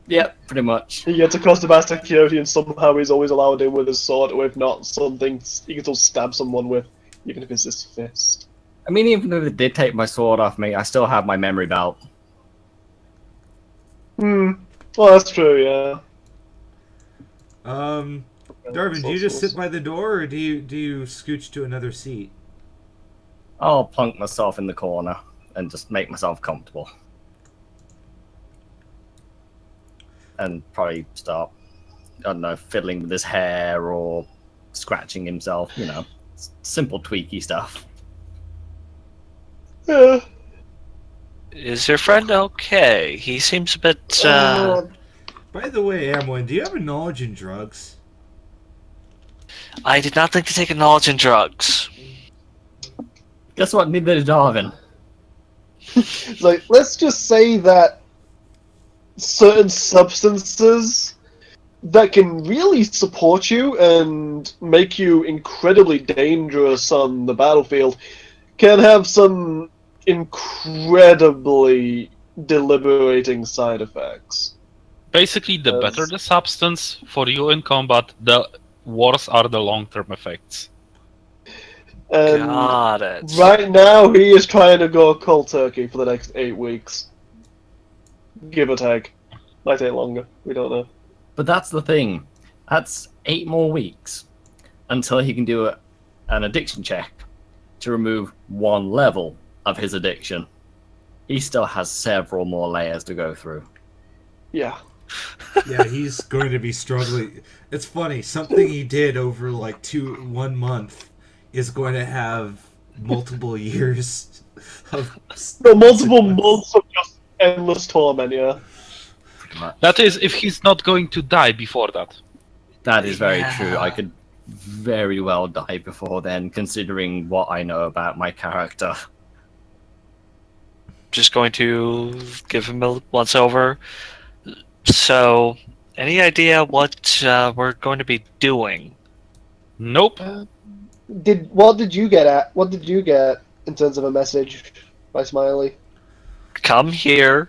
Yep, pretty much. He gets across the mass security and somehow he's always allowed in with his sword, or if not, something he can still stab someone with, even if it's his fist. I mean, even if they did take my sword off me, I still have my memory belt. Well, that's true, yeah. Darvin, do you just sit by the door, or do you scooch to another seat? I'll plunk myself in the corner and just make myself comfortable. And probably start, I don't know, fiddling with his hair or scratching himself, you know. Simple tweaky stuff. Yeah. Is your friend okay? He seems a bit, By the way, Amwin, do you have a knowledge in drugs? I did not think to take a knowledge in drugs. Guess what? Neither did Darwin. It's like, let's just say that certain substances that can really support you and make you incredibly dangerous on the battlefield can have some incredibly deliberating side effects. Basically, the Yes. better the substance for you in combat, the worse are the long-term effects. And Got it. right now, he is trying to go cold turkey for the next 8 weeks. Give or take. Might take longer. We don't know. But that's the thing. That's 8 more weeks until he can do an addiction check to remove 1 level of his addiction. He still has several more layers to go through. Yeah. Yeah, he's going to be struggling. It's funny, something he did over like 1 month is going to have multiple years of No, multiple months of just endless torment, yeah. That is, if he's not going to die before that. That is very Yeah. true. I could very well die before then, considering what I know about my character. Just going to give him a once over. So, any idea what we're going to be doing? Nope. What did you get in terms of a message by Smiley? Come here.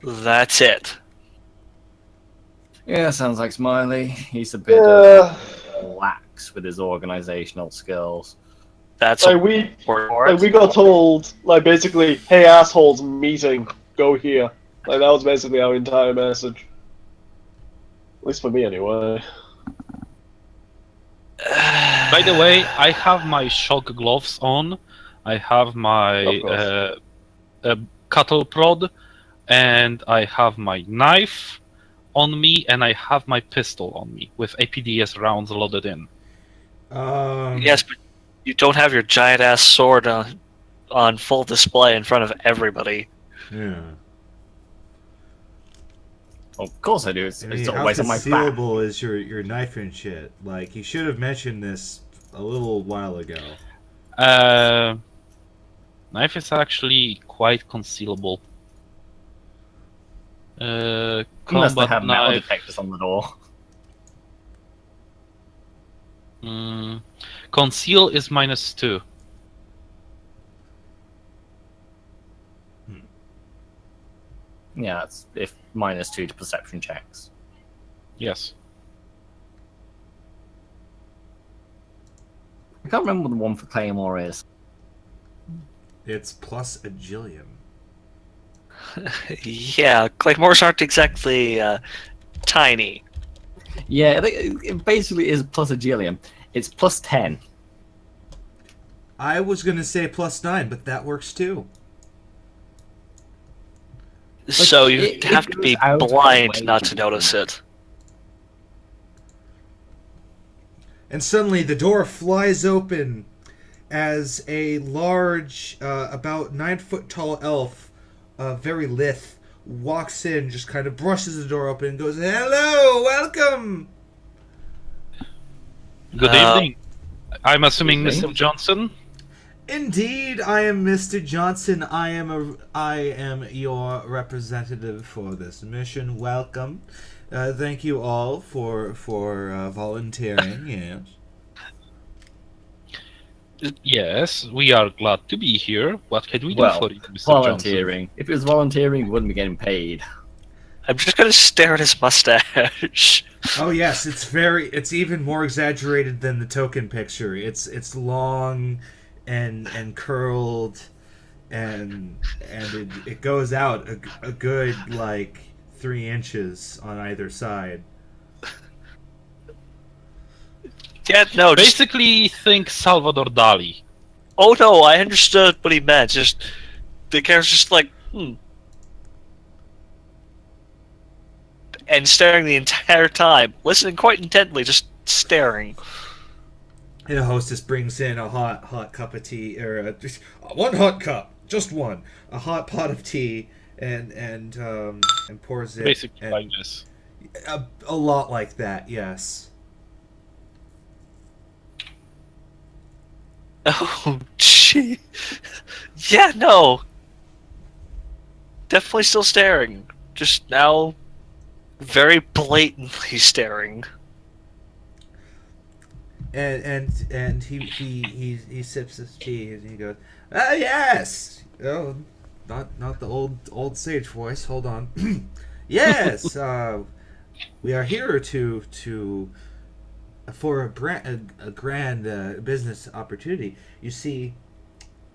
That's it. Yeah, sounds like Smiley. He's a bit Yeah, lax with his organizational skills. That's like a we word for like we it. got told like basically, hey assholes, meeting, go here. Like that was basically our entire message. At least for me, anyway. By the way, I have my shock gloves on. I have my Of course. cattle prod, and I have my knife on me, and I have my pistol on me with APDS rounds loaded in. Yes, but you don't have your giant ass sword on full display in front of everybody. Yeah. Of course I do. It's, I it's mean, how always on my back. concealable is your knife and shit? Like, you should have mentioned this a little while ago. Knife is actually quite concealable. Unless they Combat have metal knife. detectors on the door. Conceal is -2. Yeah, it's if -2 to perception checks. Yes. I can't remember what the one for Claymore is. It's plus agilium. Yeah, claymores aren't exactly tiny. Yeah, it basically is plus agilium. It's plus 10. I was gonna say plus 9, but that works too. So you it have to goes be out of its blind way not to to be notice it. And suddenly the door flies open as a large, about 9 foot tall elf, very lithe, walks in, just kind of brushes the door open and goes, "Hello, welcome." Good evening. I'm assuming Excuse me? Mr. Johnson. Indeed, I am Mr. Johnson. I am your representative for this mission. Welcome. Thank you all for volunteering. Yes. Yes, we are glad to be here. What can we do Well, for you, Mr. Johnson? volunteering. If it was volunteering, we wouldn't be getting paid. I'm just gonna stare at his mustache. Oh yes, it's even more exaggerated than the token picture. It's long and curled and it goes out a good like 3 inches on either side. Yeah, no, just Basically, think Salvador Dali. oh no, I understood what he meant. Just the character's just like, and staring the entire time, listening quite intently, just staring. And the hostess brings in a hot cup of tea, or just one hot cup, just one, a hot pot of tea, and pours it. Basically and like this. a lot like that, yes. Oh, gee. Yeah, no. Definitely still staring. Just now, very blatantly staring. And he sips his tea and he goes, "Ah, yes. Oh, not the old sage voice. Hold on. Yes. We are here to for a grand business opportunity. You see,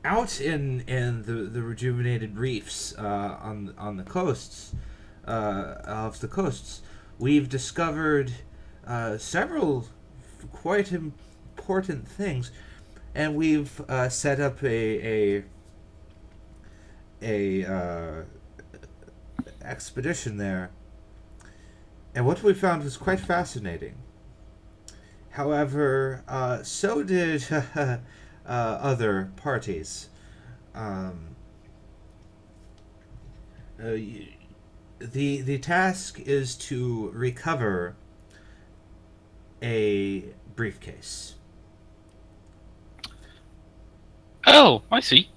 out in the rejuvenated reefs on the coasts of the coasts, we've discovered several quite important things, and we've set up a expedition there. And what we found was quite fascinating. However, so did other parties. The task is to recover a briefcase. Oh, I see.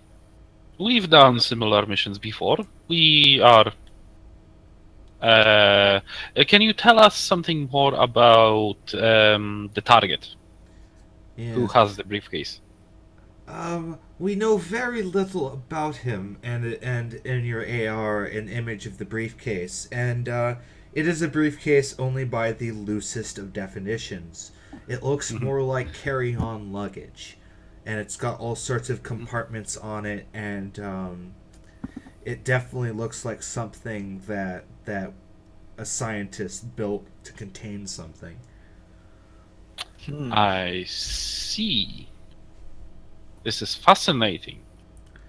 We've done similar missions before. We are. Can you tell us something more about the target? Who Yes. has the briefcase? We know very little about him, and in your AR, an image of the briefcase, and It is a briefcase only by the loosest of definitions. It looks more like carry-on luggage, and it's got all sorts of compartments on it, and it definitely looks like something that a scientist built to contain something. I see. This is fascinating.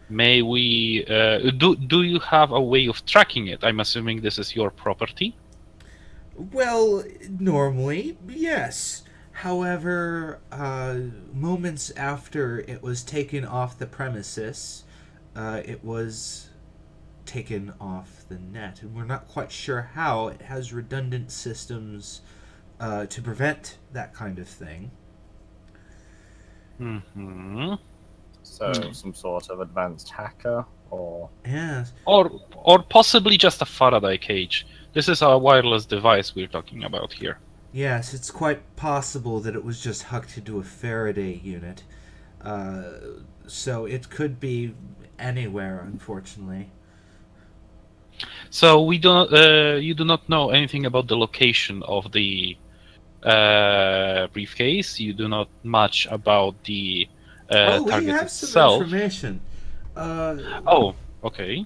May we do you have a way of tracking it? I'm assuming this is your property. Well, normally, yes. However, moments after it was taken off the premises, it was taken off the net, and we're not quite sure how. It has redundant systems to prevent that kind of thing. Hmm. So some sort of advanced hacker, or Yes. Or possibly just a Faraday cage. This is a wireless device we're talking about here. Yes, it's quite possible that it was just hooked into a Faraday unit. So it could be anywhere, unfortunately. So we do not, you do not know anything about the location of the briefcase. You do not much about the Oh, we target have some itself. information. Oh, okay.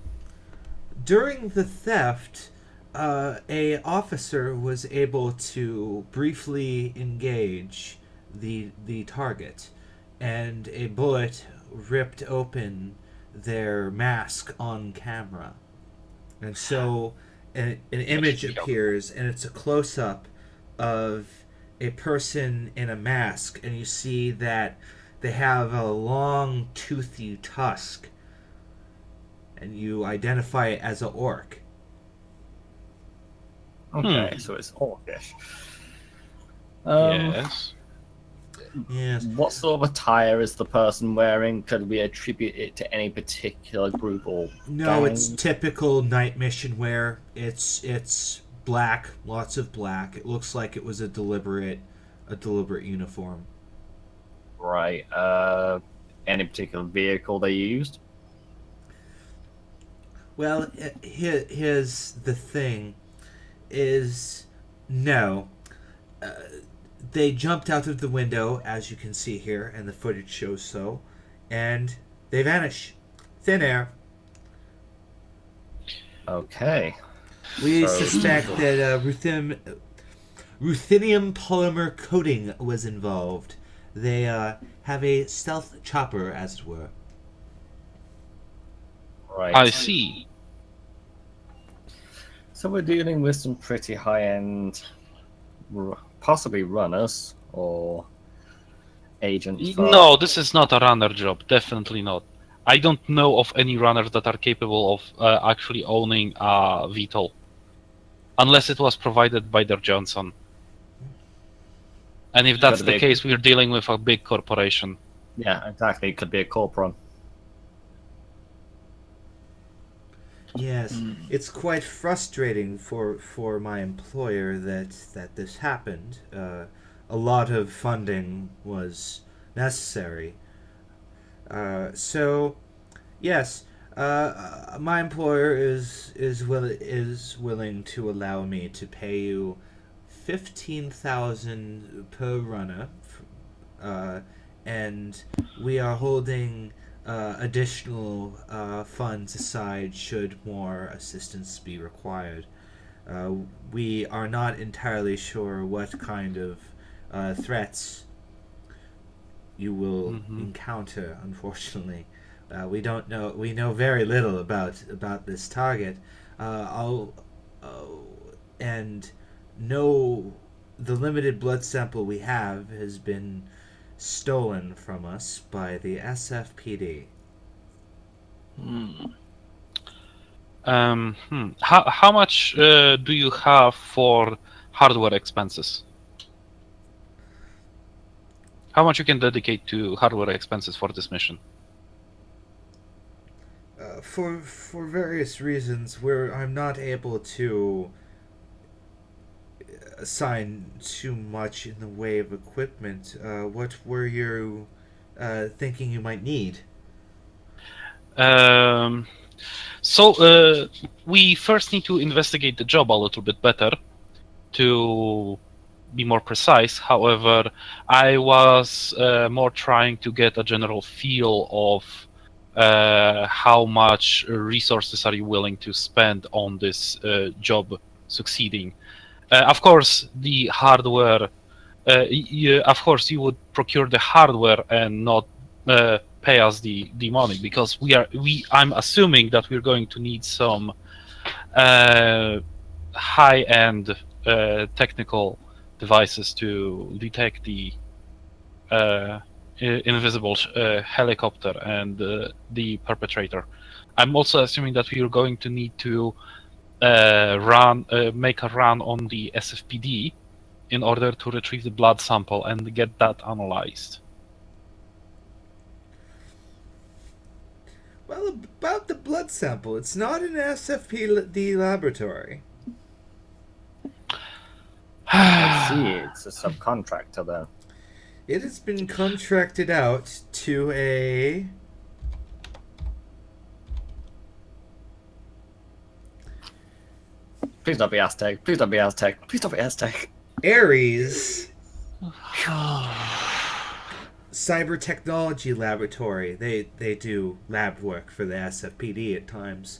During the theft, a officer was able to briefly engage the target, and a bullet ripped open their mask on camera. And so an image appears, and it's a close up of a person in a mask, and you see that they have a long, toothy tusk, and you identify it as an orc. okay, so it's orcish. Yes. Yes. What sort of attire is the person wearing? Could we attribute it to any particular group or No, gang? it's typical night mission wear. It's black, lots of black. It looks like it was a deliberate uniform. Right. Any particular vehicle they used? Well, here's the thing: is no. They jumped out of the window, as you can see here, and the footage shows so, and they vanish, thin air. Okay. We So- suspect that ruthenium polymer coating was involved. They have a stealth chopper, as it were. Right. I see. So we're dealing with some pretty high-end, possibly runners or agents. for- No, this is not a runner job. Definitely not. I don't know of any runners that are capable of actually owning a VTOL, unless it was provided by their Johnson. And if that's Could the be. case, we're dealing with a big corporation. Yeah, exactly. It could be a corporon. Yes, it's quite frustrating for my employer that this happened. A lot of funding was necessary. So, yes, my employer is willing to allow me to pay you 15,000 per runner, and we are holding additional funds aside should more assistance be required. We are not entirely sure what kind of threats you will encounter. Unfortunately, we don't know. We know very little about this target. And no, the limited blood sample we have has been stolen from us by the SFPD. How much do you have for hardware expenses? How much you can dedicate to hardware expenses for this mission? For various reasons, where I'm not able to assign too much in the way of equipment. What were you thinking you might need? Um, So we first need to investigate the job a little bit better to be more precise. However, I was more trying to get a general feel of how much resources are you willing to spend on this job succeeding. Of course, the hardware. Of course, you would procure the hardware and not pay us the money because I'm assuming that we're going to need some high-end technical devices to detect the invisible helicopter and the perpetrator. I'm also assuming that we are going to need to make a run on the SFPD in order to retrieve the blood sample and get that analyzed. Well, about the blood sample, it's not an SFPD laboratory. I see. It's a subcontractor, though. It has been contracted out to a... Please don't be Aztec. Please don't be Aztec. Please don't be Aztec. Ares Cyber Technology Laboratory. They do lab work for the SFPD at times.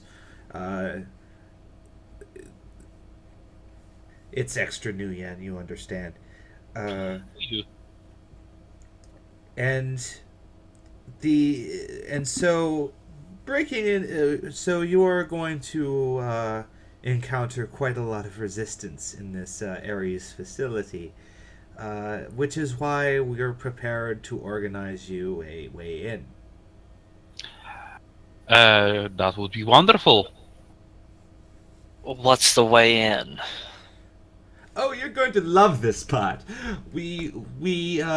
It's extra new yen, you understand. And so breaking in, so you are going to encounter quite a lot of resistance in this Ares facility, which is why we're prepared to organize you a way in. That would be wonderful. What's the way in? Oh, you're going to love this part. We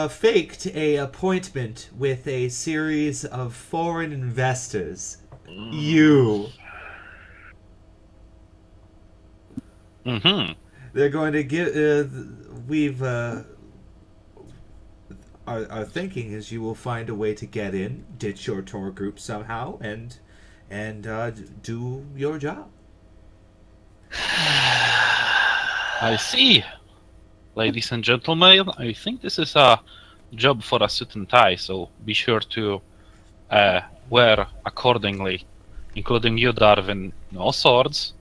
faked a appointment with a series of foreign investors. You. Mm-hmm. They're going to give. Our thinking is you will find a way to get in, ditch your tour group somehow, and do your job. I see. Ladies and gentlemen, I think this is a job for a suit and tie, so be sure to wear accordingly, including you, Darwin. No swords.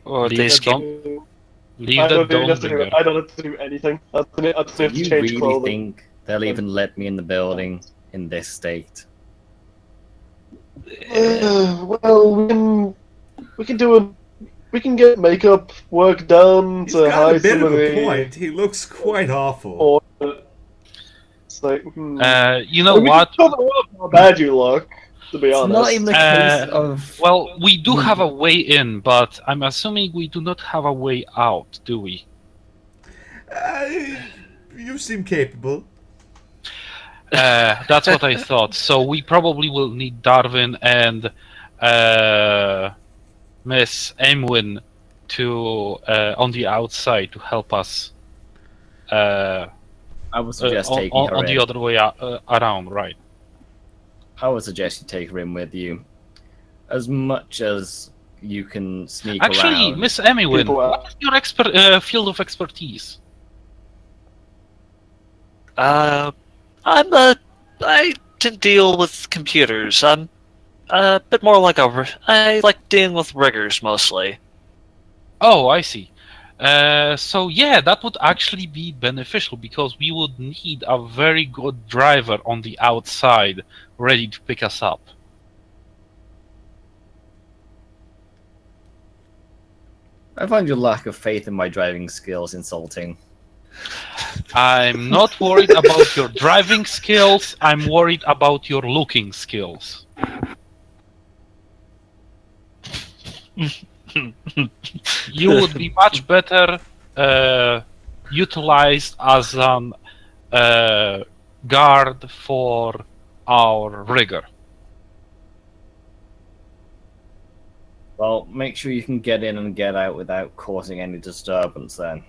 Or Leave they the skip. Leave I the don't even have to do Dawnbringer. it. I don't have to do anything. I just have Do to you change really clothing. think they'll even let me in the building in this state? Well, we can do a. We can get makeup work done He's to got a hide bit some of of a the. point. He looks quite awful. Or, it's like, You know we what? can cover up how bad you look. To be It's honest, not even a case of. Well, we do have a way in, but I'm assuming we do not have a way out, do we? You seem capable. That's what I thought. So we probably will need Darwin and Miss Aimwin to on the outside to help us. I would suggest taking her on in. the other way around, right? I would suggest you take her in with you. As much as you can sneak Actually, around. Miss Aimwin, People are- what is your field of expertise? I can deal with computers. I'm a bit more like I like dealing with riggers mostly. Oh, I see. So yeah, that would actually be beneficial because we would need a very good driver on the outside ready to pick us up. I find your lack of faith in my driving skills insulting. I'm not worried about your driving skills. I'm worried about your looking skills. You would be much better utilized as an guard for our rigger. Well, make sure you can get in and get out without causing any disturbance then.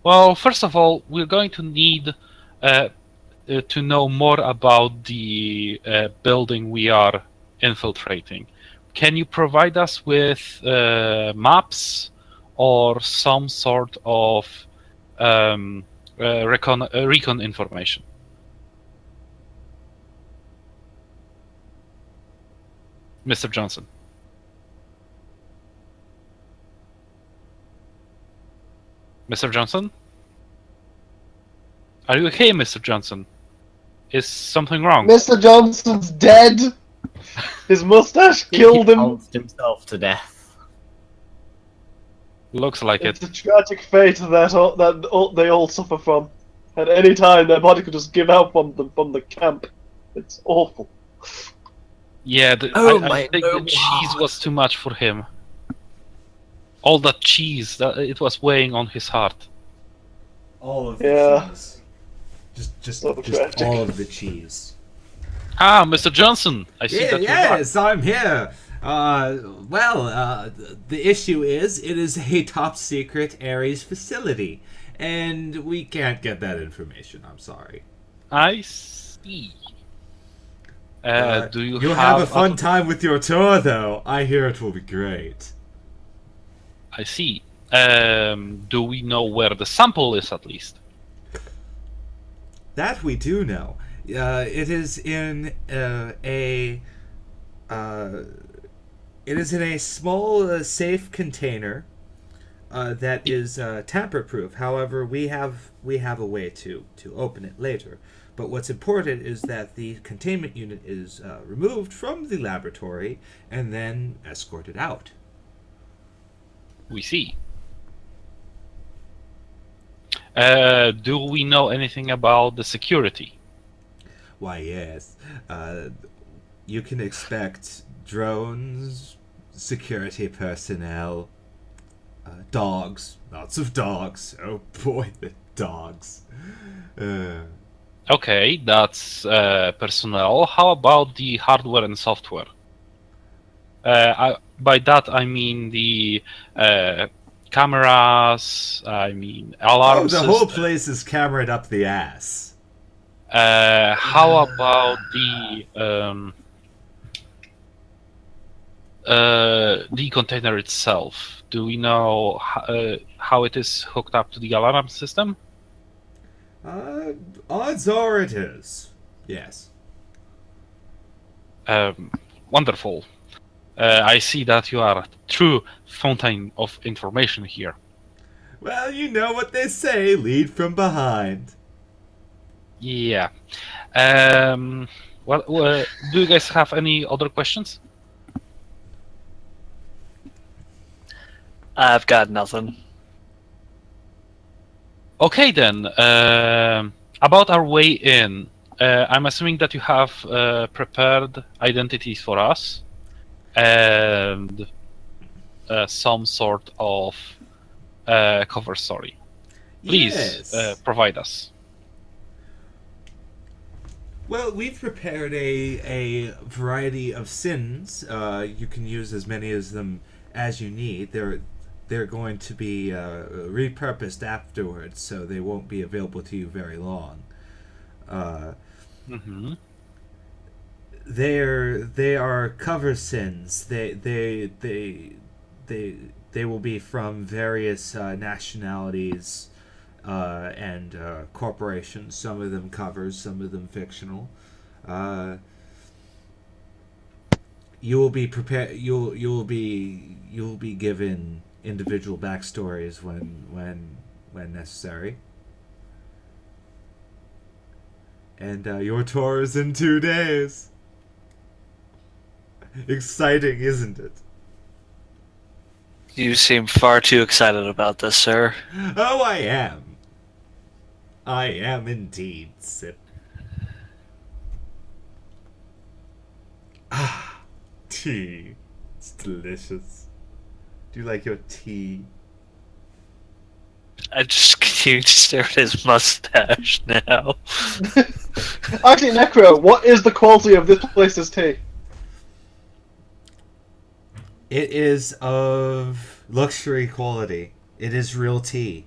Well, first of all, we're going to need to know more about the building we are infiltrating. Can you provide us with maps or some sort of recon information? Mr. Johnson. Mr. Johnson? Are you okay, Mr. Johnson? Is something wrong? Mr. Johnson's dead. His mustache killed He him. pounced himself to death. Looks like It's it. a tragic fate that they all suffer from. At any time, their body could just give out from the camp. It's awful. Yeah, Oh I my think the God. cheese was too much for him. All that cheese, it was weighing on his heart. All of the Yeah. cheese. Just So tragic. all of the cheese. Ah, Mr. Johnson, I see that you're back. Yes, I'm here. The issue is, it is a top secret Ares facility, and we can't get that information. I'm sorry. I see. Do you You'll have a fun time with your tour, though. I hear it will be great. I see. Do we know where the sample is, at least? That we do know. It is in a small safe container that is tamper-proof. However, we have a way to open it later. But what's important is that the containment unit is removed from the laboratory and then escorted out. We see. Do we know anything about the security? Why, yes. You can expect drones, security personnel, dogs. Lots of dogs. Oh boy, the dogs. Okay, that's personnel. How about the hardware and software? By that I mean the cameras. I mean alarm The whole system. place is cameraed up the ass. How about the container itself? Do we know how it is hooked up to the alarm system? Odds are it is. Yes. Wonderful. I see that you are a true fountain of information here. Well, you know what they say, lead from behind. Yeah. Well, do you guys have any other questions? I've got nothing. Okay then. About our way in, I'm assuming that you have prepared identities for us and some sort of cover story. Please Yes. provide us. Well, we've prepared a variety of sins. You can use as many of them as you need. They're going to be repurposed afterwards, so they won't be available to you very long. Mm-hmm. They are cover sins. They will be from various nationalities and corporations. Some of them covers, some of them fictional. You will be prepared. You'll be given individual backstories when necessary. And your tour is in 2 days. Exciting, isn't it? You seem far too excited about this, sir. Oh, I am. I am indeed, Sip. Ah, tea. It's delicious. Do you like your tea? I just continue to stare at his mustache now. Actually, Necro, what is the quality of this place's tea? It is of luxury quality. It is real tea.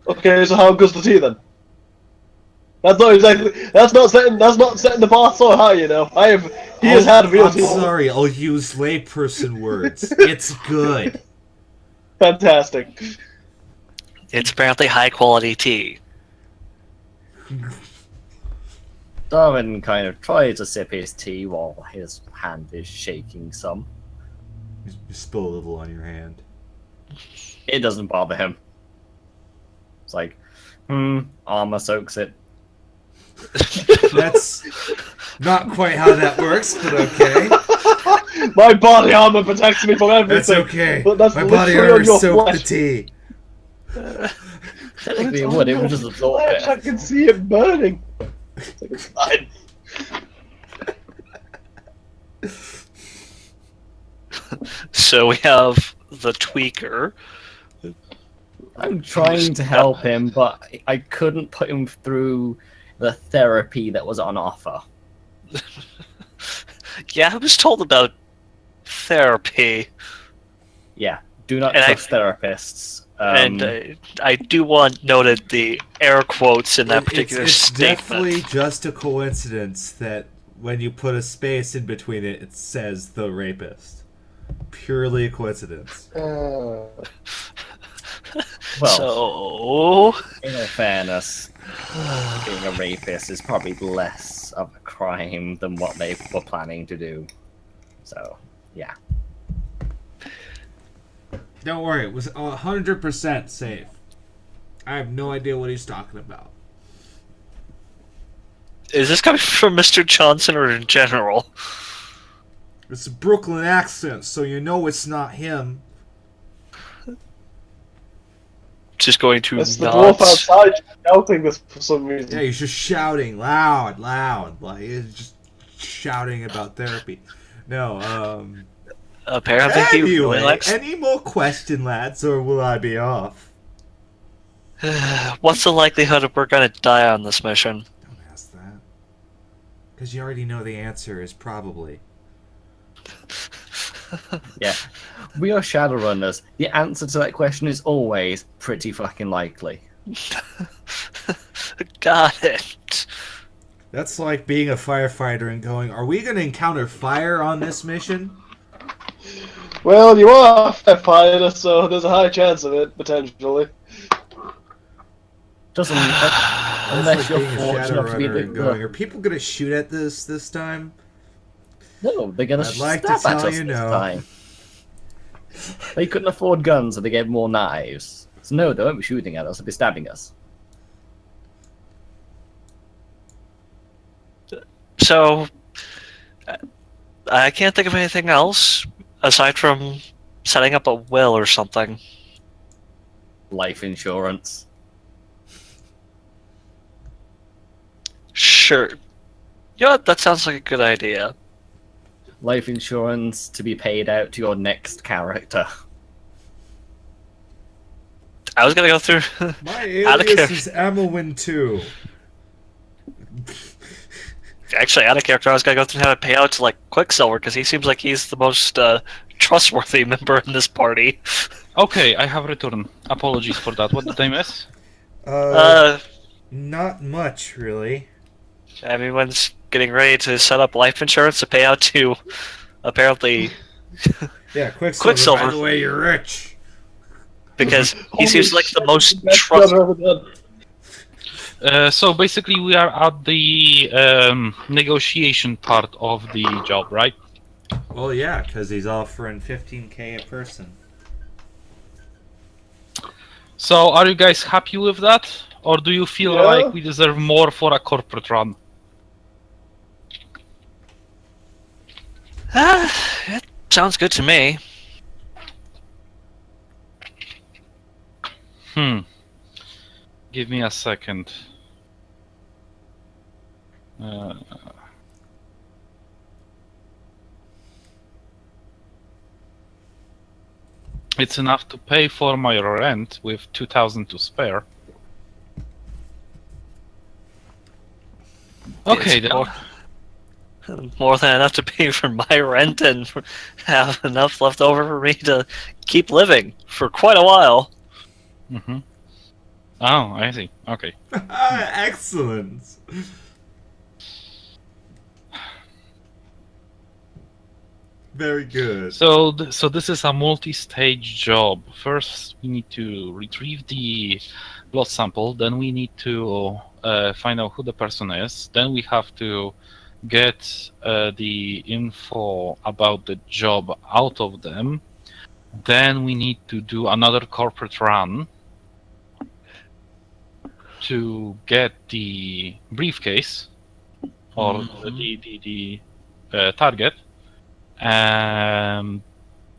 Okay, so how good's the tea then? That's not exactly. That's not setting. That's not setting the bar so high. You know. He has had I'm VLT. sorry, I'll use layperson words. It's good. Fantastic. It's apparently high quality tea. Darwin kind of tries to sip his tea while his hand is shaking some. You spill a little on your hand. It doesn't bother him. It's like, armor soaks it. That's not quite how that works, but okay. My body armor protects me from everything. That's okay. But that's My body literally armor on your soaked the flesh. tea. Technically, it would. It would just absorb Flesh, I it. can see it burning. It's like, it's fine. So we have the tweaker. I'm trying to help him, but I couldn't put him through the therapy that was on offer. Yeah, I was told about therapy. Yeah, do not And trust therapists. And I do want noted the air quotes in that particular It's statement. definitely just a coincidence that when you put a space in between it, it says the rapist. Purely a coincidence. well, So in all fairness, being a rapist is probably less of a crime than what they were planning to do. So, yeah. Don't worry, it was 100% safe. I have no idea what he's talking about. is this coming from Mr. Johnson or in general? It's a Brooklyn accent, so you know it's not him. Just going to It's the not. dwarf outside shouting this for some reason. Yeah, he's just shouting loud, like he's just shouting about therapy. No, Apparently, he really anyway, likes. any more question, lads, or will I be off? What's the likelihood of we're gonna die on this mission? Don't ask that. Because you already know the answer is probably. Yeah. We are Shadowrunners. The answer to that question is always pretty fucking likely. Got it. That's like being a firefighter and going, are we going to encounter fire on this mission? Well, you are a firefighter, so there's a high chance of it, potentially. Doesn't That's unless like you're being a fortunate enough to be Shadowrunner and going, are people going to shoot at this time? No, they're gonna I'd like to stab at tell us you this no. time. They couldn't afford guns, so they gave more knives. So no, they won't be shooting at us, they'll be stabbing us. So, I can't think of anything else aside from setting up a will or something. Life insurance. Sure. Yeah, that sounds like a good idea. Life insurance to be paid out to your next character. I was gonna go through. My Out of alias character. is Amowin 2. Actually, out of character, I was gonna go through how to pay out to like Quicksilver because he seems like he's the most trustworthy member in this party. Okay, I have returned. Apologies for that. What did I miss? Not much, really. Everyone's getting ready to set up life insurance to pay out to apparently Yeah, Quicksilver. Quicksilver. By the way, you're rich. because he seems like the most Best trust. job I've ever done. So basically, we are at the negotiation part of the job, right? Well, yeah, because he's offering 15k a person. So, are you guys happy with that, or do you feel Yeah. like we deserve more for a corporate run? It sounds good to me. Give me a second. It's enough to pay for my rent with 2,000 to spare. Okay, It's then. more than enough to pay for my rent and have enough left over for me to keep living for quite a while. Mhm. Oh, I see. Okay. Excellent. Very good. So, so this is a multi-stage job. First, we need to retrieve the blood sample. Then we need to find out who the person is. Then we have to get the info about the job out of them. Then we need to do another corporate run to get the briefcase or the target.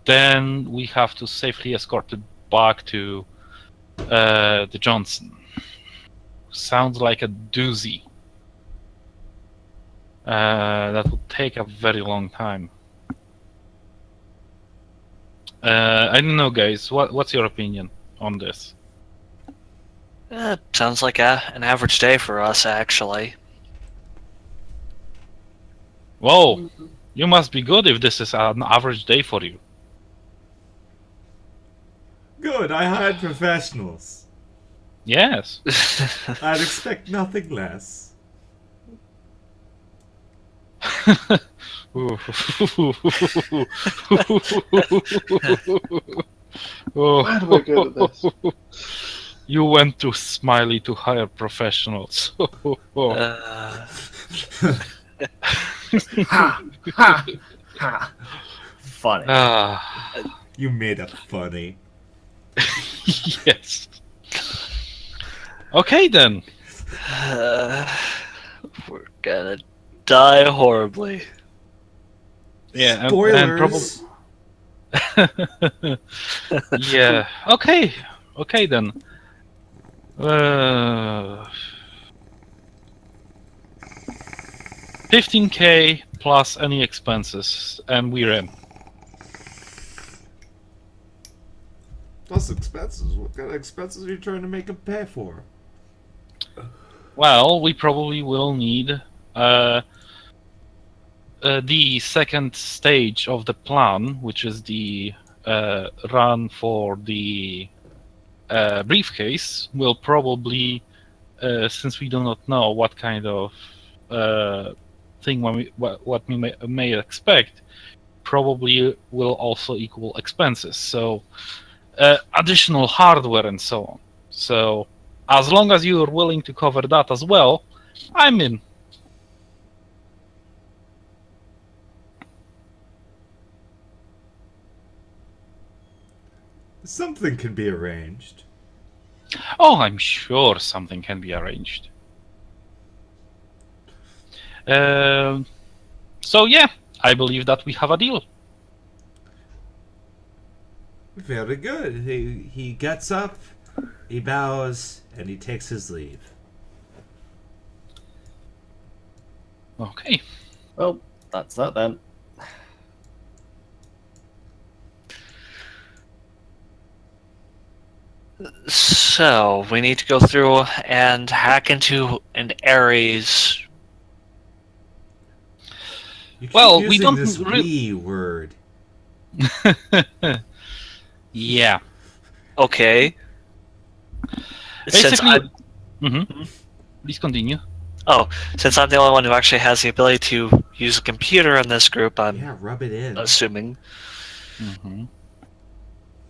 Then we have to safely escort it back to the Johnson. Sounds like a doozy. That would take a very long time. I don't know, guys. What's your opinion on this? Sounds like an average day for us, actually. Whoa, you must be good if this is an average day for you. Good, I hired professionals. Yes. I'd expect nothing less. Why do I go with this? You went to Smiley to hire professionals. Ha! Ha! Ha! Funny. You made it funny. Yes. Okay then. We're gonna die horribly. Yeah. Spoilers. Yeah. Okay. Okay then. 15K plus any expenses, and we're in. Plus expenses. What kind of expenses are you trying to make them pay for? Well, we probably will need the second stage of the plan, which is the run for the briefcase. Will probably, since we do not know what kind of thing what we may expect, probably will also equal expenses. So additional hardware and so on. So as long as you are willing to cover that as well, I'm in. Something can be arranged. Oh, I'm sure something can be arranged. So yeah, I believe that we have a deal. Very good. He gets up, he bows, and he takes his leave. Okay. Well, that's that then. So, we need to go through and hack into an Ares. You keep Well, we using don't this re- "we" word. Yeah. Okay. Since Basically. I'm, Please continue. since I'm the only one who actually has the ability to use a computer in this group, I'm Yeah, rub it in. assuming. Mm-hmm.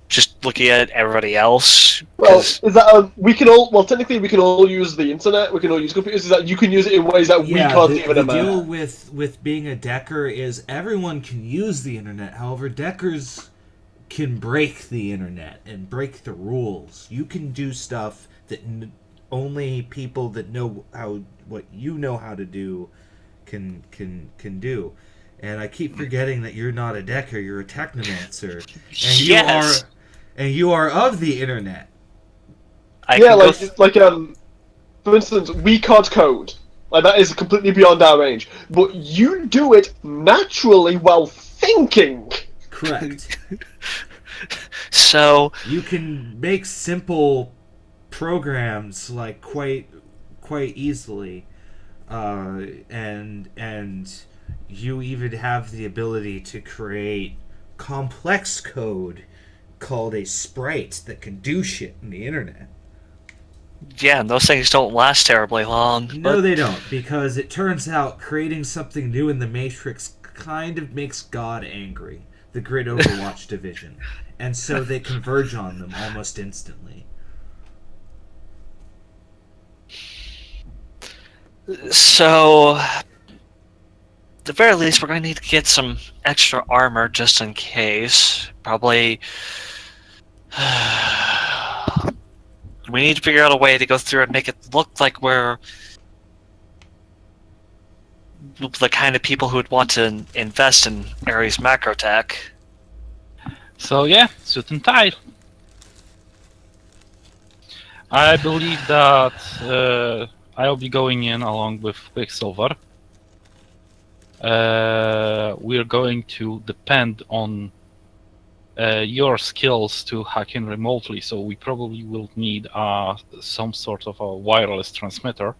Just looking at everybody else. Well, 'cause- is that we can all? Well, technically, we can all use the internet. We can all use computers. Is that you can use it in ways that we Yeah, can't the even deal imagine? with being a decker is everyone can use the internet. However, deckers can break the internet and break the rules. You can do stuff that only people that know what you know how to do can do. And I keep forgetting that you're not a decker, you're a technomancer. And Yes. you are of the internet. I Yeah, can go like for instance, we can't code. Like that is completely beyond our range. But you do it naturally while thinking. Correct. So, You can make simple programs like quite easily, and you even have the ability to create complex code called a sprite that can do shit in the internet. Yeah, and those things don't last terribly long. No, But they don't, because it turns out creating something new in the Matrix kind of makes God angry, the Great Overwatch Division, and so they converge on them almost instantly. so, at the very least, we're going to need to get some extra armor just in case. Probably. We need to figure out a way to go through and make it look like we're the kind of people who would want to invest in Ares macro tech. So yeah, suit and tie. I believe that I'll be going in along with Quicksilver. We're going to depend on your skills to hack in remotely, so we probably will need some sort of a wireless transmitter.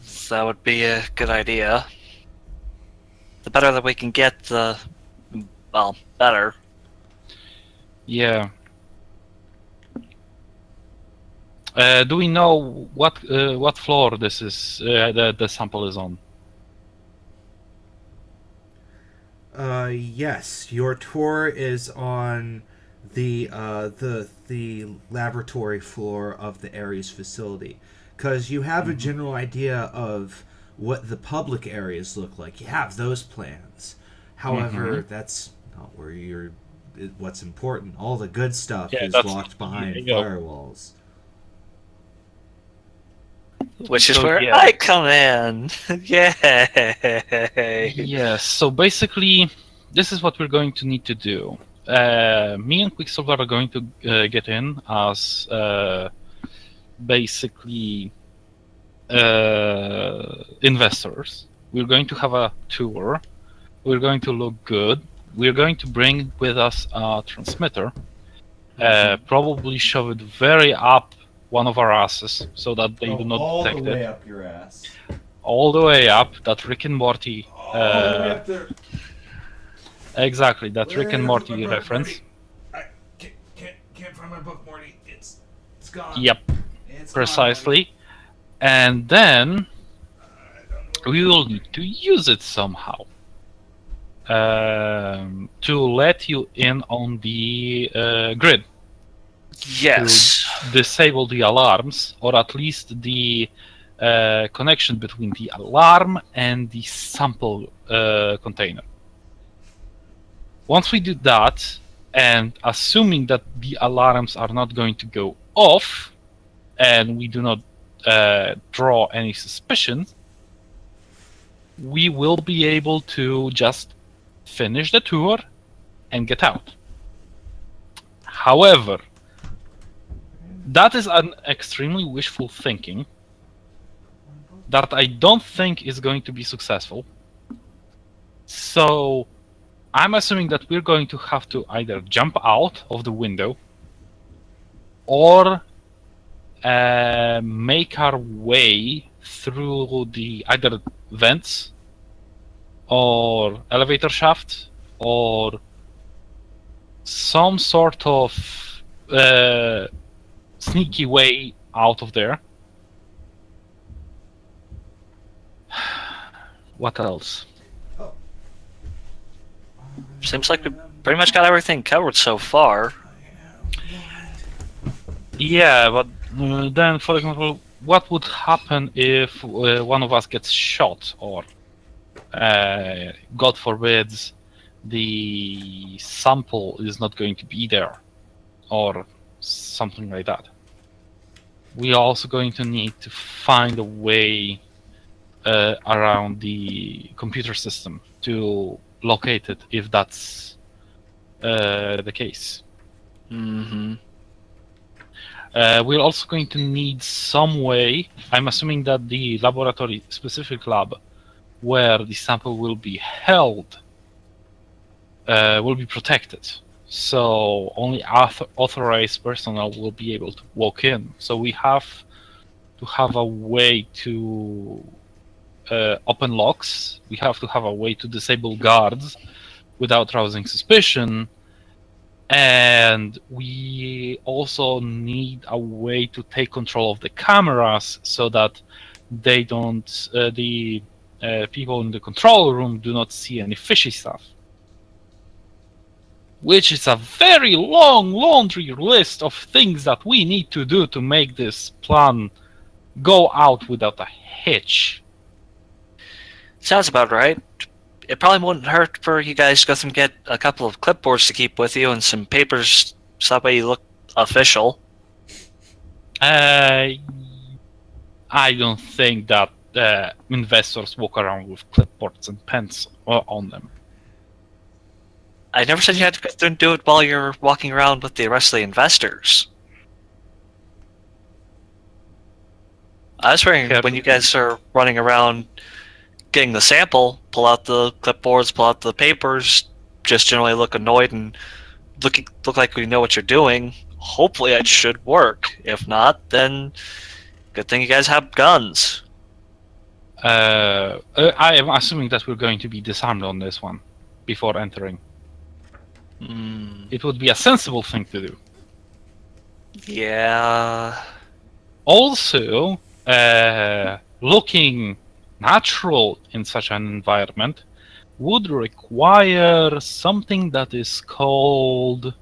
So that would be a good idea. The better that we can get, the well, better. Yeah. Do we know what floor this is? The sample is on. Yes, your tour is on the laboratory floor of the Ares facility, because you have a general idea of what the public areas look like. You have those plans. However, that's not where you're. What's important? All the good stuff Yeah, is that's- locked behind yeah. firewalls. Which is So, where yeah. I come in. Yay! Yes. So basically, this is what we're going to need to do. Me and Quicksilver are going to get in as basically investors. We're going to have a tour. We're going to look good. We're going to bring with us a transmitter. Probably shove it very up one of our asses so that they do not detect it. up your ass. All the way up, that Rick and Morty. up there. Exactly, that Rick and Morty reference. I can't find my book, Morty. It's gone. Yep, precisely. And then we will need to use it somehow to let you in on the grid. Yes. To disable the alarms, or at least the connection between the alarm and the sample container. Once we do that, and assuming that the alarms are not going to go off, and we do not draw any suspicion, we will be able to just finish the tour and get out. However, that is an extremely wishful thinking that I don't think is going to be successful. So I'm assuming that we're going to have to either jump out of the window or make our way through the either vents or elevator shaft or some sort of sneaky way out of there. What else? Seems like we pretty much got everything covered so far. Yeah, but then, for example, what would happen if one of us gets shot, or God forbids, the sample is not going to be there, or something like that? We are also going to need to find a way around the computer system to locate it, if that's the case. Mm-hmm. We're also going to need some way. I'm assuming that the laboratory specific lab where the sample will be held will be protected. So only authorized personnel will be able to walk in. So we have to have a way to open locks. We have to have a way to disable guards without rousing suspicion. And we also need a way to take control of the cameras so that they don't, the people in the control room do not see any fishy stuff. Which is a very long laundry list of things that we need to do to make this plan go out without a hitch. Sounds about right. It probably wouldn't hurt for you guys to go through and get a couple of clipboards to keep with you and some papers so that way you look official. I don't think that investors walk around with clipboards and pens on them. I never said you had to go through and do it while you're walking around with the rest of the investors. I was wondering when you guys are running around getting the sample, pull out the clipboards, pull out the papers, just generally look annoyed and look like we know what you're doing. Hopefully it should work. If not, then good thing you guys have guns. I am assuming that we're going to be disarmed on this one before entering. It would be a sensible thing to do. Yeah. Also, looking natural in such an environment would require something that is called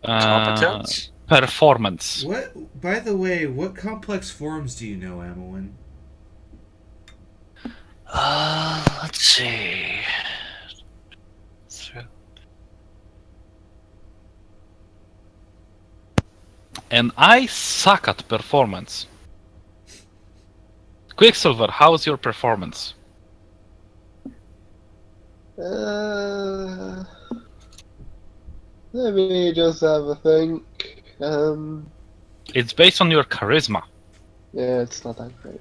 Competence? Performance. What? By the way, what complex forms do you know, Emmeline? Let's see. And I suck at performance. Quicksilver, how's your performance? Let me just have a think. It's based on your charisma. Yeah, it's not that great.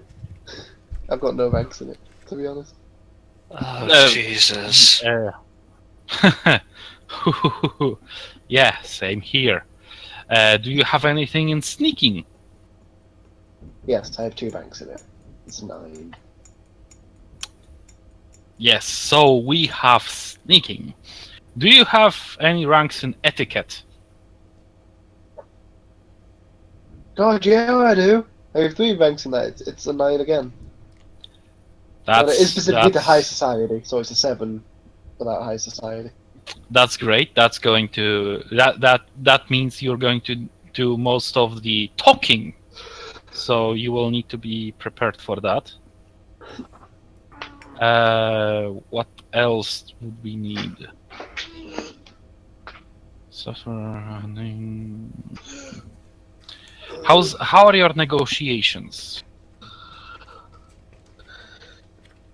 I've got no ranks in it, to be honest. Oh, Jesus. Yeah, same here. Do you have anything in sneaking? Yes, I have 2 ranks in it. It's 9. Yes, so we have sneaking. Do you have any ranks in etiquette? God, yeah, I do. I have 3 ranks in that. It's a 9 again. But it is specifically to high society, so it's a 7 for that high society. That's great. That's going to that means you're going to do most of the talking. So you will need to be prepared for that. What else would we need? How are your negotiations?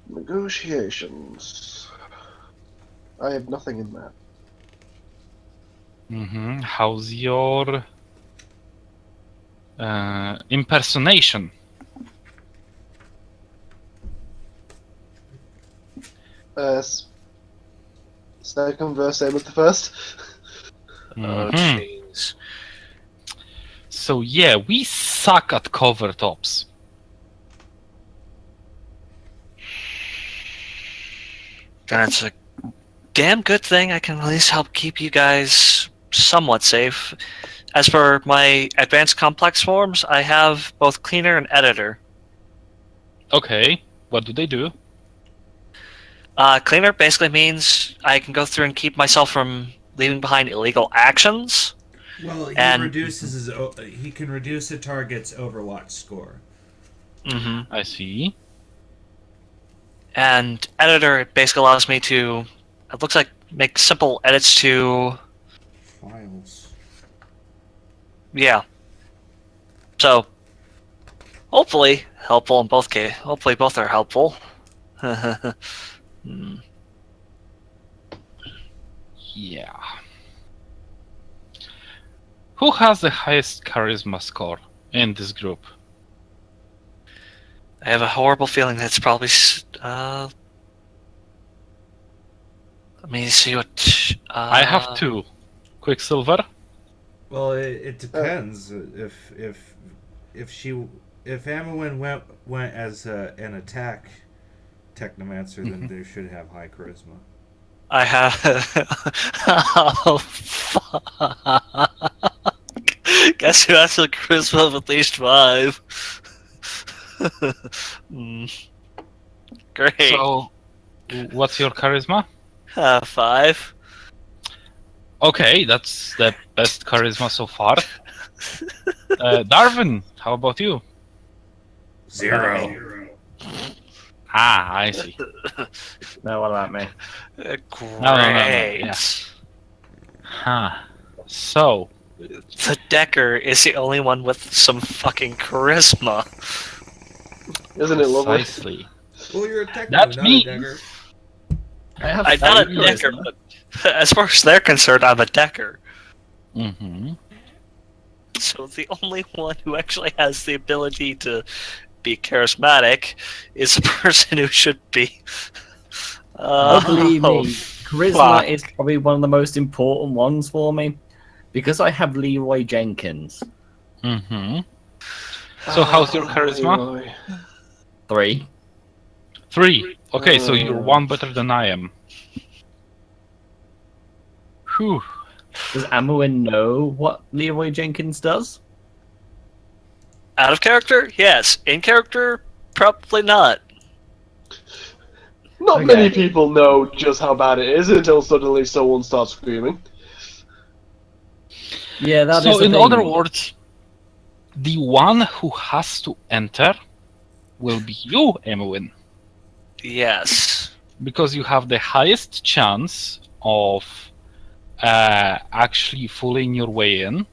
Negotiations. I have nothing in that. How's your impersonation? Second verse, same as the first. Oh, jeez. So yeah, we suck at cover tops. That's a damn good thing I can at least help keep you guys somewhat safe. As for my advanced complex forms, I have both cleaner and editor. Okay, what do they do? Cleaner basically means I can go through and keep myself from leaving behind illegal actions. Well, he can reduce a target's Overwatch score. I see. And editor basically allows me to, it looks like, make simple edits to files. Yeah. So, hopefully helpful in both cases. Hopefully both are helpful. Yeah. Who has the highest charisma score in this group? I have a horrible feeling that it's probably. Let me see what. I have 2. Quicksilver. Well, it depends. If Amawin went as an attack technomancer, then they should have high charisma. I have. Oh, fuck. Guess who has a charisma of at least 5? Hmm, great. So, what's your charisma? 5. Okay, that's the best charisma so far. Darwin, how about you? 0. Ah, I see. No, what about me? Great. No, yeah. Huh. So, The Decker is the only one with some fucking charisma. Isn't it lovely? precisely. Well, you're a techno, That not means- a dagger. I have I'm not a three Decker, charisma. but as far as they're concerned, I'm a Decker. Mm-hmm. So the only one who actually has the ability to be charismatic is the person who should be. Oh, believe me, charisma fuck. is probably one of the most important ones for me because I have Leroy Jenkins. Mm-hmm. So, how's your charisma? Leroy. 3. 3. Okay, so you're 1 better than I am. Whew. Does Amuin know what Leroy Jenkins does? Out of character? Yes. In character? Probably not. Not Okay. many people know just how bad it is until suddenly someone starts screaming. Yeah, that is So, the in thing. other words, the one who has to enter will be you, Emuin, Yes. because you have the highest chance of actually fooling your way in.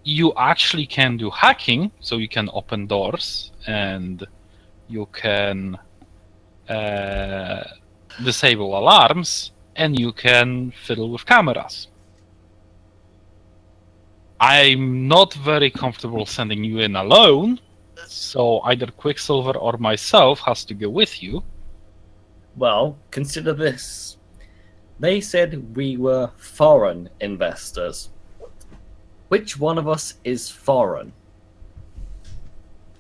You actually can do hacking, so you can open doors and you can disable alarms, and you can fiddle with cameras. I'm not very comfortable sending you in alone, so either Quicksilver or myself has to go with you. Well, consider this. They said we were foreign investors. Which one of us is foreign?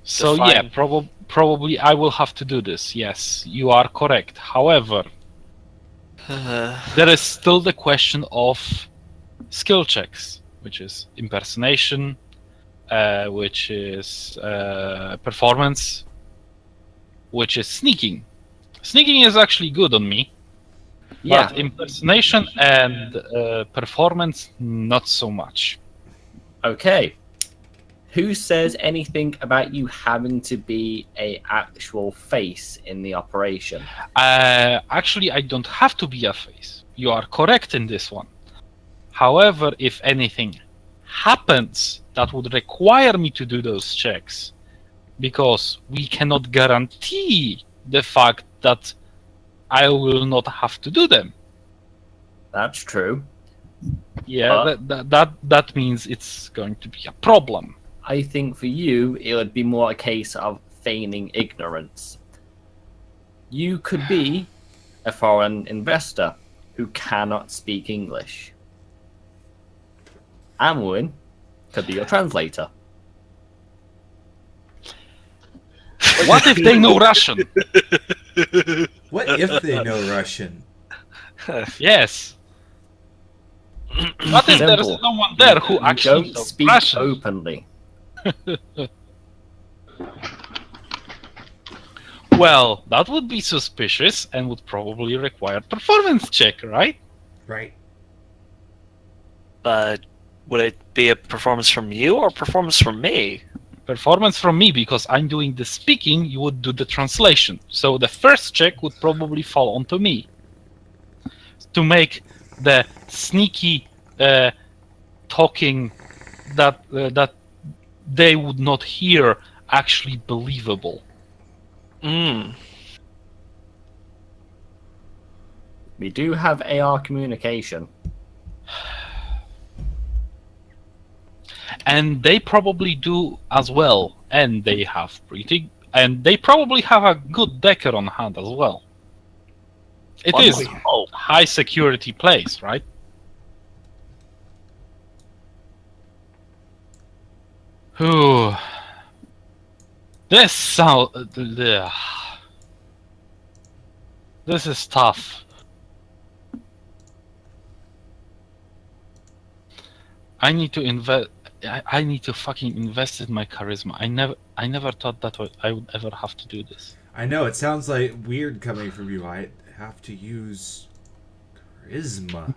So Define- yeah, probably I will have to do this. Yes, you are correct. However, there is still the question of skill checks, which is impersonation, which is performance, which is sneaking. Sneaking is actually good on me, Yeah, but impersonation and performance not so much. okay. Who says anything about you having to be a actual face in the operation? Actually, I don't have to be a face. You are correct in this one. However, if anything happens that would require me to do those checks, because we cannot guarantee the fact that I will not have to do them. That's true. Yeah, that means it's going to be a problem. I think for you, it would be more a case of feigning ignorance. You could be a foreign investor who cannot speak English. Amwin could be your translator. What if they know Russian? What if they know Russian? Yes. What if there is Simple. no one there who You actually don't knows speak Russian? openly. Well, that would be suspicious and would probably require performance check, right? Right. But would it be a performance from you or a performance from me? Performance from me, because I'm doing the speaking, you would do the translation. So the first check would probably fall onto me to make the sneaky talking that they would not hear actually believable. We do have AR communication. And they probably do as well, and they probably have a good decker on hand as well. It is Wonderful. a high security place, right? Whew. This sound. This is tough. I need to invest. I need to fucking invest in my charisma. I never thought that I would ever have to do this. I know it sounds like weird coming from you. I have to use charisma.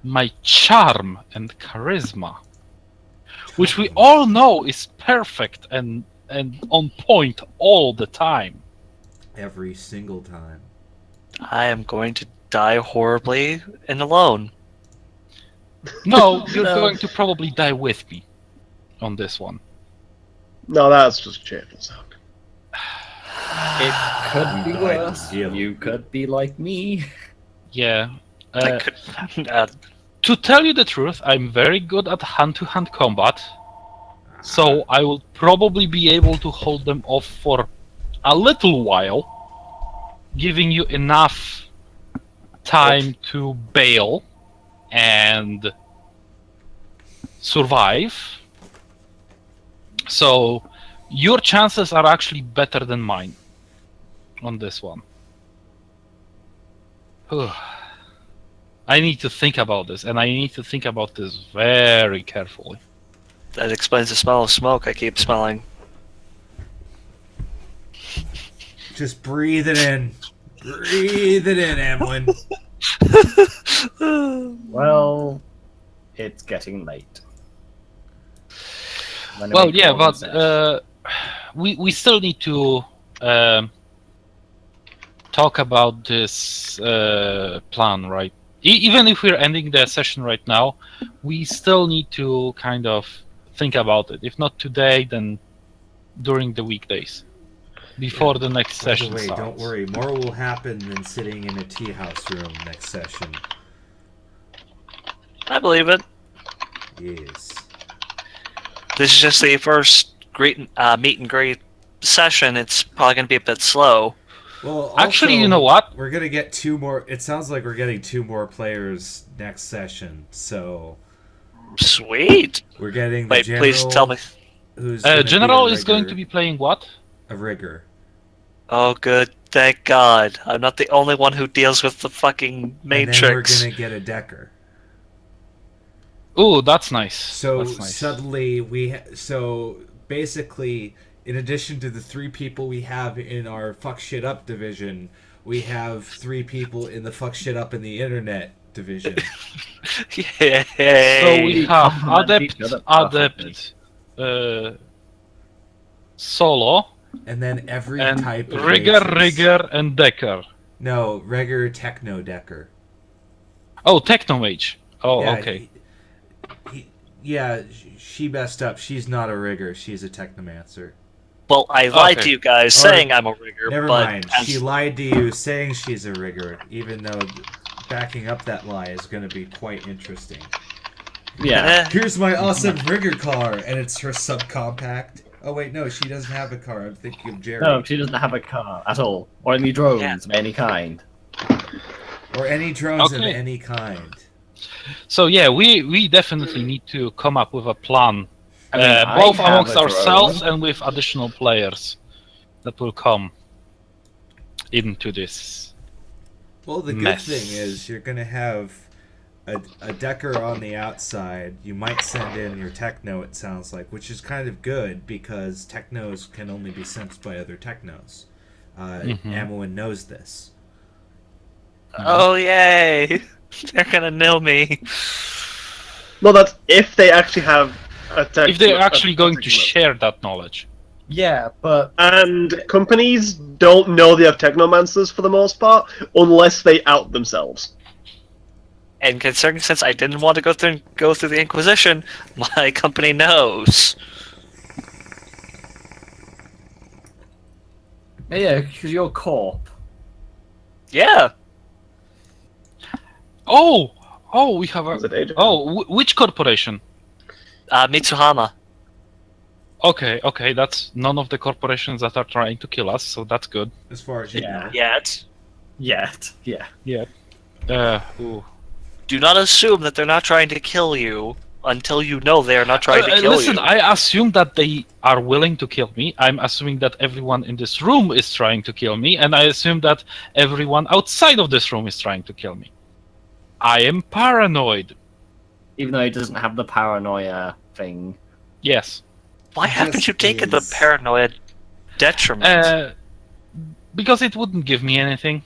My charm and charisma, which we all know is perfect and on point all the time. Every single time. I am going to die horribly and alone. No, you're No. going to probably die with me on this one. No, that's just changes out. It could be You worse. might deal. You could be like me. Yeah. I could. To tell you the truth, I'm very good at hand-to-hand combat, so I will probably be able to hold them off for a little while, giving you enough time to bail and survive. So your chances are actually better than mine on this one. I need to think about this, and I need to think about this very carefully. That explains the smell of smoke I keep smelling. Just breathe it in. Breathe it in, Amwin. Well, it's getting late. When are Well, we yeah, calling but this? we still need to talk about this plan, right? Even if we're ending the session right now, we still need to kind of think about it. If not today, then during the weekdays, before the next By the session way, starts. don't worry. More will happen than sitting in a tea house room next session. I believe it. Yes. This is just the first meet and greet session. It's probably going to be a bit slow. Well, Actually, also, you know what? We're gonna get 2 more. It sounds like we're getting 2 more players next session. So Sweet. we're getting the Wait, general. please tell me. Who's gonna General be a is going rigger- to be playing what? a rigger. Oh, good. Thank God. I'm not the only one who deals with the fucking Matrix. And then we're gonna get a decker. Oh, that's nice. So That's nice. suddenly so basically, in addition to the 3 people we have in our fuck shit up division, we have 3 people in the fuck shit up in the internet division. Yay. So we have complement each Adept, other Solo, And then every and type of Rigger, races. Rigger, and Decker. No, rigger, techno decker. Oh, Technomage. Oh, Yeah, okay. She messed up. She's not a rigger. She's a technomancer. Well, I lied Okay. to you guys Or- saying I'm a rigger, Never but mind. She lied to you saying she's a rigger, even though backing up that lie is going to be quite interesting. Yeah. Here's my awesome rigger car, and it's her subcompact. Oh wait, no, she doesn't have a car. I'm thinking of Jerry. No, she doesn't have a car at all, or any drones Yeah. of any kind. Or any drones of Okay. any kind. So yeah, we definitely need to come up with a plan, I mean, I both have amongst a drone. ourselves and with additional players that will come into this. Well, the good Mess. thing is you're going to have a decker on the outside. You might send in your techno, it sounds like, which is kind of good because technos can only be sensed by other technos. Amwin knows this. oh yay, they're gonna know me. No, that's if they actually have a tech. If they're actually a going to techno- share that knowledge. Yeah, but And companies don't know they have technomancers for the most part unless they out themselves. And considering since I didn't want to go through the Inquisition, my company knows. yeah, because you're corp. Yeah. Oh, we have Is it a. agent? Oh, which corporation? Mitsuhama. Okay, that's none of the corporations that are trying to kill us, so that's good. As far as you Yeah. know. Yet. Yet, yeah. Ooh. Do not assume that they're not trying to kill you until you know they are not trying to kill Listen, you. I assume that they are willing to kill me. I'm assuming that everyone in this room is trying to kill me, and I assume that everyone outside of this room is trying to kill me. I am paranoid. even though he doesn't have the paranoia thing. Yes. Why haven't Just you taken the is. paranoia detriment? Because it wouldn't give me anything.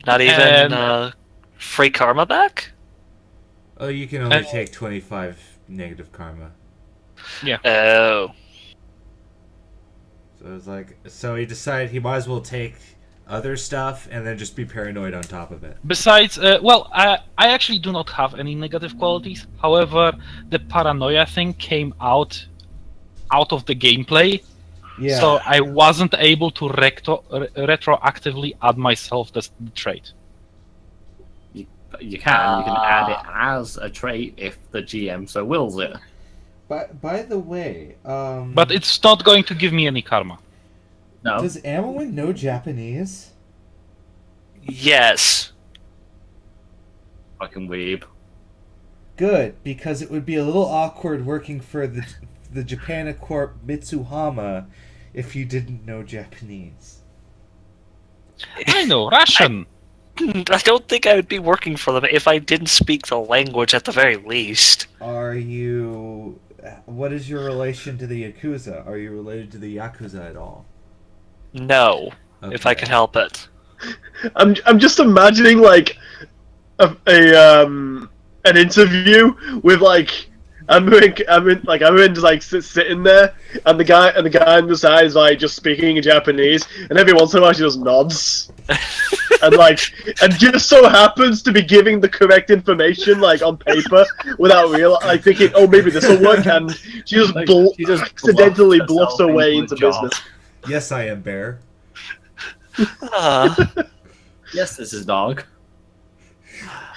Not even and- free karma back? Oh, you can only Uh, take 25 negative karma. Oh. So it's like, so he decided he might as well take other stuff and then just be paranoid on top of it. Besides, I actually do not have any negative qualities. However, the paranoia thing came out of the gameplay, Yeah. so I wasn't able to retroactively add myself the trait. You can add it as a trait if the GM so wills it. By the way, But it's not going to give me any karma. No, does Amwin know Japanese? Yes. fucking weeb. Good, because it would be a little awkward working for the Japanacorp Mitsuhama if you didn't know Japanese. I know Russian. I don't think I would be working for them if I didn't speak the language at the very least. Are you... What is your relation to the Yakuza? Are you related to the Yakuza at all? No, if I Okay. can help it. I'm just imagining like an interview with like I'm just like sitting there, and the guy on the side is like just speaking in Japanese, and every once in a while she just nods, and just so happens to be giving the correct information like on paper without like thinking, oh, maybe this will work, and she just, Like, she just accidentally bluffs bluffs her way herself into into a job. business. Yes, I am Bear. Yes, this is dog.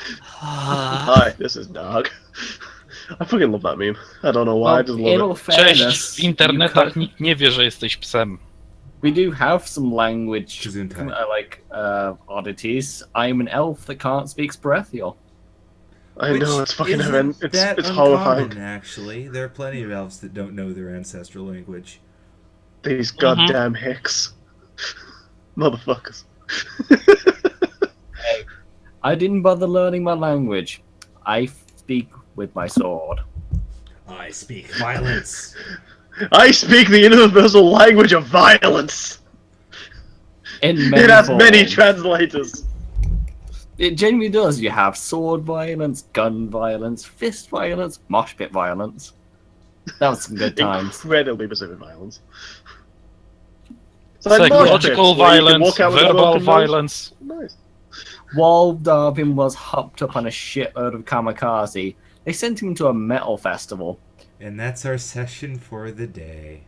Hi, this is Dog. I fucking love that meme. I don't know why, I just in love all it. Cześć, fairness, w internetach you nikt nie wie, że jesteś psem. we do have some language Gesundheit. oddities. I'm an elf that can't speak Brethial. I know, it's fucking isn't horrendous. that It's uncommon, horrifying. actually. There are plenty of elves that don't know their ancestral language. These goddamn hicks. Motherfuckers. I didn't bother learning my language. I speak with my sword. I speak violence. I speak the universal language of violence. In many It has many forms. translators. It genuinely does. You have sword violence, gun violence, fist violence, mosh pit violence. That was some good times. Incredibly specific violence. It's like Psychological mosh pits, where you can violence, walk out with a verbal broken nose. violence. Nice. While Darwin was hopped up on a shitload of kamikaze, they sent him to a metal festival. And that's our session for the day.